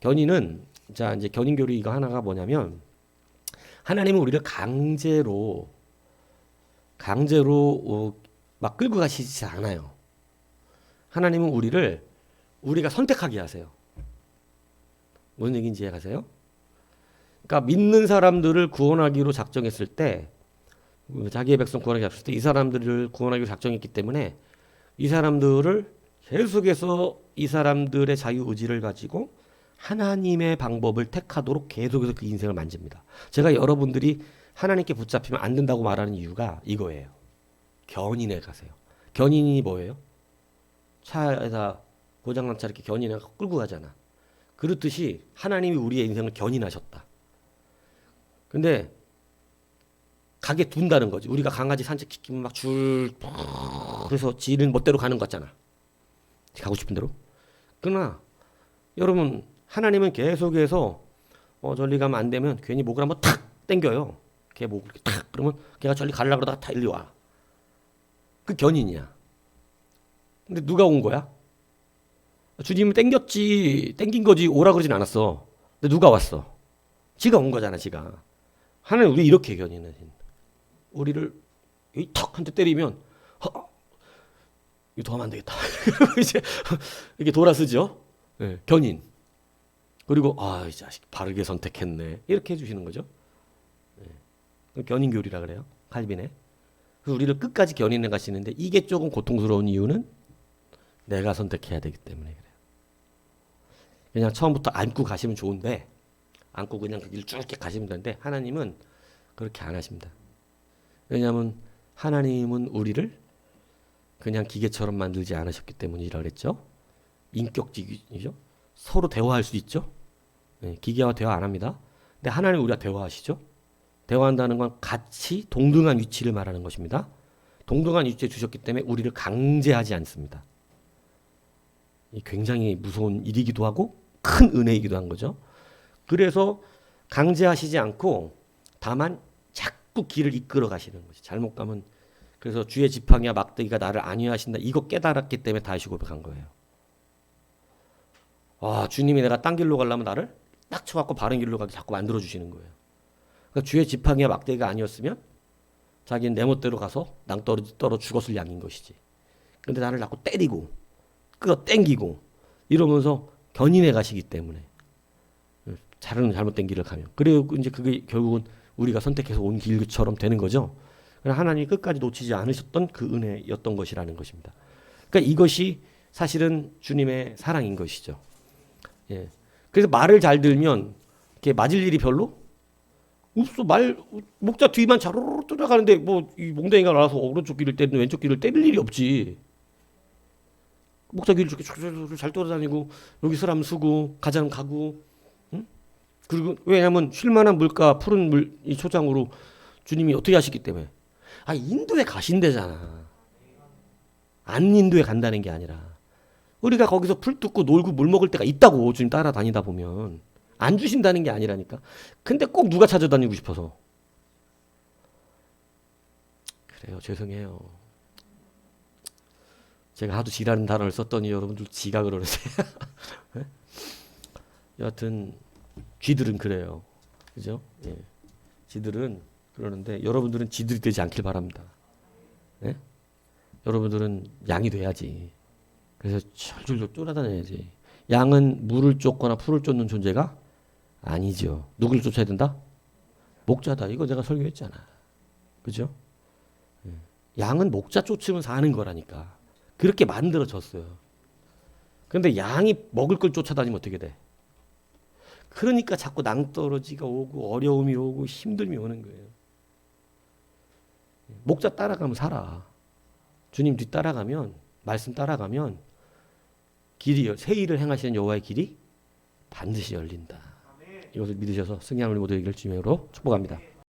견이는, 자, 이제 견인교리 이거 하나가 뭐냐면, 하나님은 우리를 강제로 막 끌고 가시지 않아요. 하나님은 우리가 선택하게 하세요. 무슨 얘기인지 이해가세요? 그러니까 믿는 사람들을 구원하기로 작정했을 때, 자기의 백성 구원하기 작정했을 때 이 사람들을 구원하기로 작정했기 때문에 이 사람들을 계속해서 이 사람들의 자유의지를 가지고 하나님의 방법을 택하도록 계속해서 그 인생을 만집니다. 제가 여러분들이 하나님께 붙잡히면 안 된다고 말하는 이유가 이거예요. 견인해 가세요. 견인이 뭐예요? 차에다 고장난 차 이렇게 견인해 끌고 가잖아. 그렇듯이 하나님이 우리의 인생을 견인하셨다. 근데 가게 둔다는 거지. 우리가 강아지 산책시키면 막 그래서 지는 멋대로 가는 것 같잖아. 가고 싶은 대로. 그러나 여러분, 하나님은 계속해서 저리 가면 안 되면 괜히 목을 한번 탁 당겨요. 걔 목을 이렇게 탁, 그러면 걔가 저리 가려고 그러다가 다 일리 와. 그 견인이야. 근데 누가 온 거야? 주님은 땡긴 거지 오라 그러진 않았어. 근데 누가 왔어? 지가 온 거잖아, 지가. 하나님 우리 이렇게 견인해. 우리를 턱 한 대 때리면 이거 더 하면 안 되겠다. 이제 이렇게 돌아서죠. 네, 견인. 그리고 이 자식 바르게 선택했네. 이렇게 해주시는 거죠. 네. 견인교리라 그래요. 칼빈에. 그래서 우리를 끝까지 견인해 가시는데, 이게 조금 고통스러운 이유는 내가 선택해야 되기 때문에 그래요. 그냥 처음부터 안고 가시면 좋은데 안고 그냥 그 길 쭉 이렇게 가시면 되는데 하나님은 그렇게 안 하십니다. 왜냐하면 하나님은 우리를 그냥 기계처럼 만들지 않으셨기 때문이라 그랬죠. 인격적이죠. 서로 대화할 수 있죠. 네, 기계와 대화 안 합니다. 근데 하나님 우리가 대화하시죠. 대화한다는 건 같이 동등한 위치를 말하는 것입니다. 동등한 위치에 주셨기 때문에 우리를 강제하지 않습니다. 굉장히 무서운 일이기도 하고 큰 은혜이기도 한 거죠. 그래서 강제하시지 않고 다만 자꾸 길을 이끌어 가시는 거지. 잘못 가면 그래서 주의 지팡이와 막대기가 나를 안위하신다. 이거 깨달았기 때문에 다시 고백한 거예요. 아, 주님이 내가 딴 길로 가려면 나를 딱 쳐갖고 바른 길로 가게 자꾸 만들어 주시는 거예요. 그러니까 주의 지팡이와 막대기가 아니었으면 자기는 내 멋대로 가서 낭떠러 죽었을 양인 것이지. 근데 나를 자꾸 때리고 끌어 땡기고 이러면서 견인해 가시기 때문에 잘못된 길을 가면 그리고 이제 그게 결국은 우리가 선택해서 온 길처럼 되는 거죠. 하나님이 끝까지 놓치지 않으셨던 그 은혜였던 것이라는 것입니다. 그러니까 이것이 사실은 주님의 사랑인 것이죠. 예. 그래서 말을 잘 들면 이렇게 맞을 일이 별로 없어. 목자 뒤만 자로로 쫓아가는데 뭐 이 몽둥이가 나와서 오른쪽 귀를 때리는 왼쪽 귀를 때릴 일이 없지. 목자 귀를 이렇게 잘 돌아다니고 여기 사람 쓰고 가자면 가고. 응? 그리고 왜냐하면 쉴만한 물가 푸른 물 이 초장으로 주님이 어떻게 하시기 때문에. 아, 인도에 가신대잖아. 안 인도에 간다는 게 아니라 우리가 거기서 풀 뜯고 놀고 물 먹을 때가 있다고. 주님 따라다니다 보면 안 주신다는 게 아니라니까. 근데 꼭 누가 찾아다니고 싶어서. 그래요. 죄송해요. 제가 하도 지라는 단어를 썼더니 여러분들 지각을 그러세요. 여하튼 쥐들은 그래요. 그죠? 예. 쥐들은 그러는데 여러분들은 쥐들이 되지 않길 바랍니다. 예? 여러분들은 양이 돼야지. 그래서 철철 쫓아다녀야지. 양은 물을 쫓거나 풀을 쫓는 존재가 아니죠. 누굴 쫓아야 된다? 목자다. 이거 내가 설교했잖아. 그죠? 양은 목자 쫓으면 사는 거라니까. 그렇게 만들어졌어요. 그런데 양이 먹을 걸 쫓아다니면 어떻게 돼? 그러니까 자꾸 낭떠러지가 오고 어려움이 오고 힘듦이 오는 거예요. 목자 따라가면 살아. 주님 뒤 따라가면 말씀 따라가면 길이 새 일을 행하시는 여호와의 길이 반드시 열린다. 이것을 믿으셔서 승리함을 모두 이길 주님으로 축복합니다.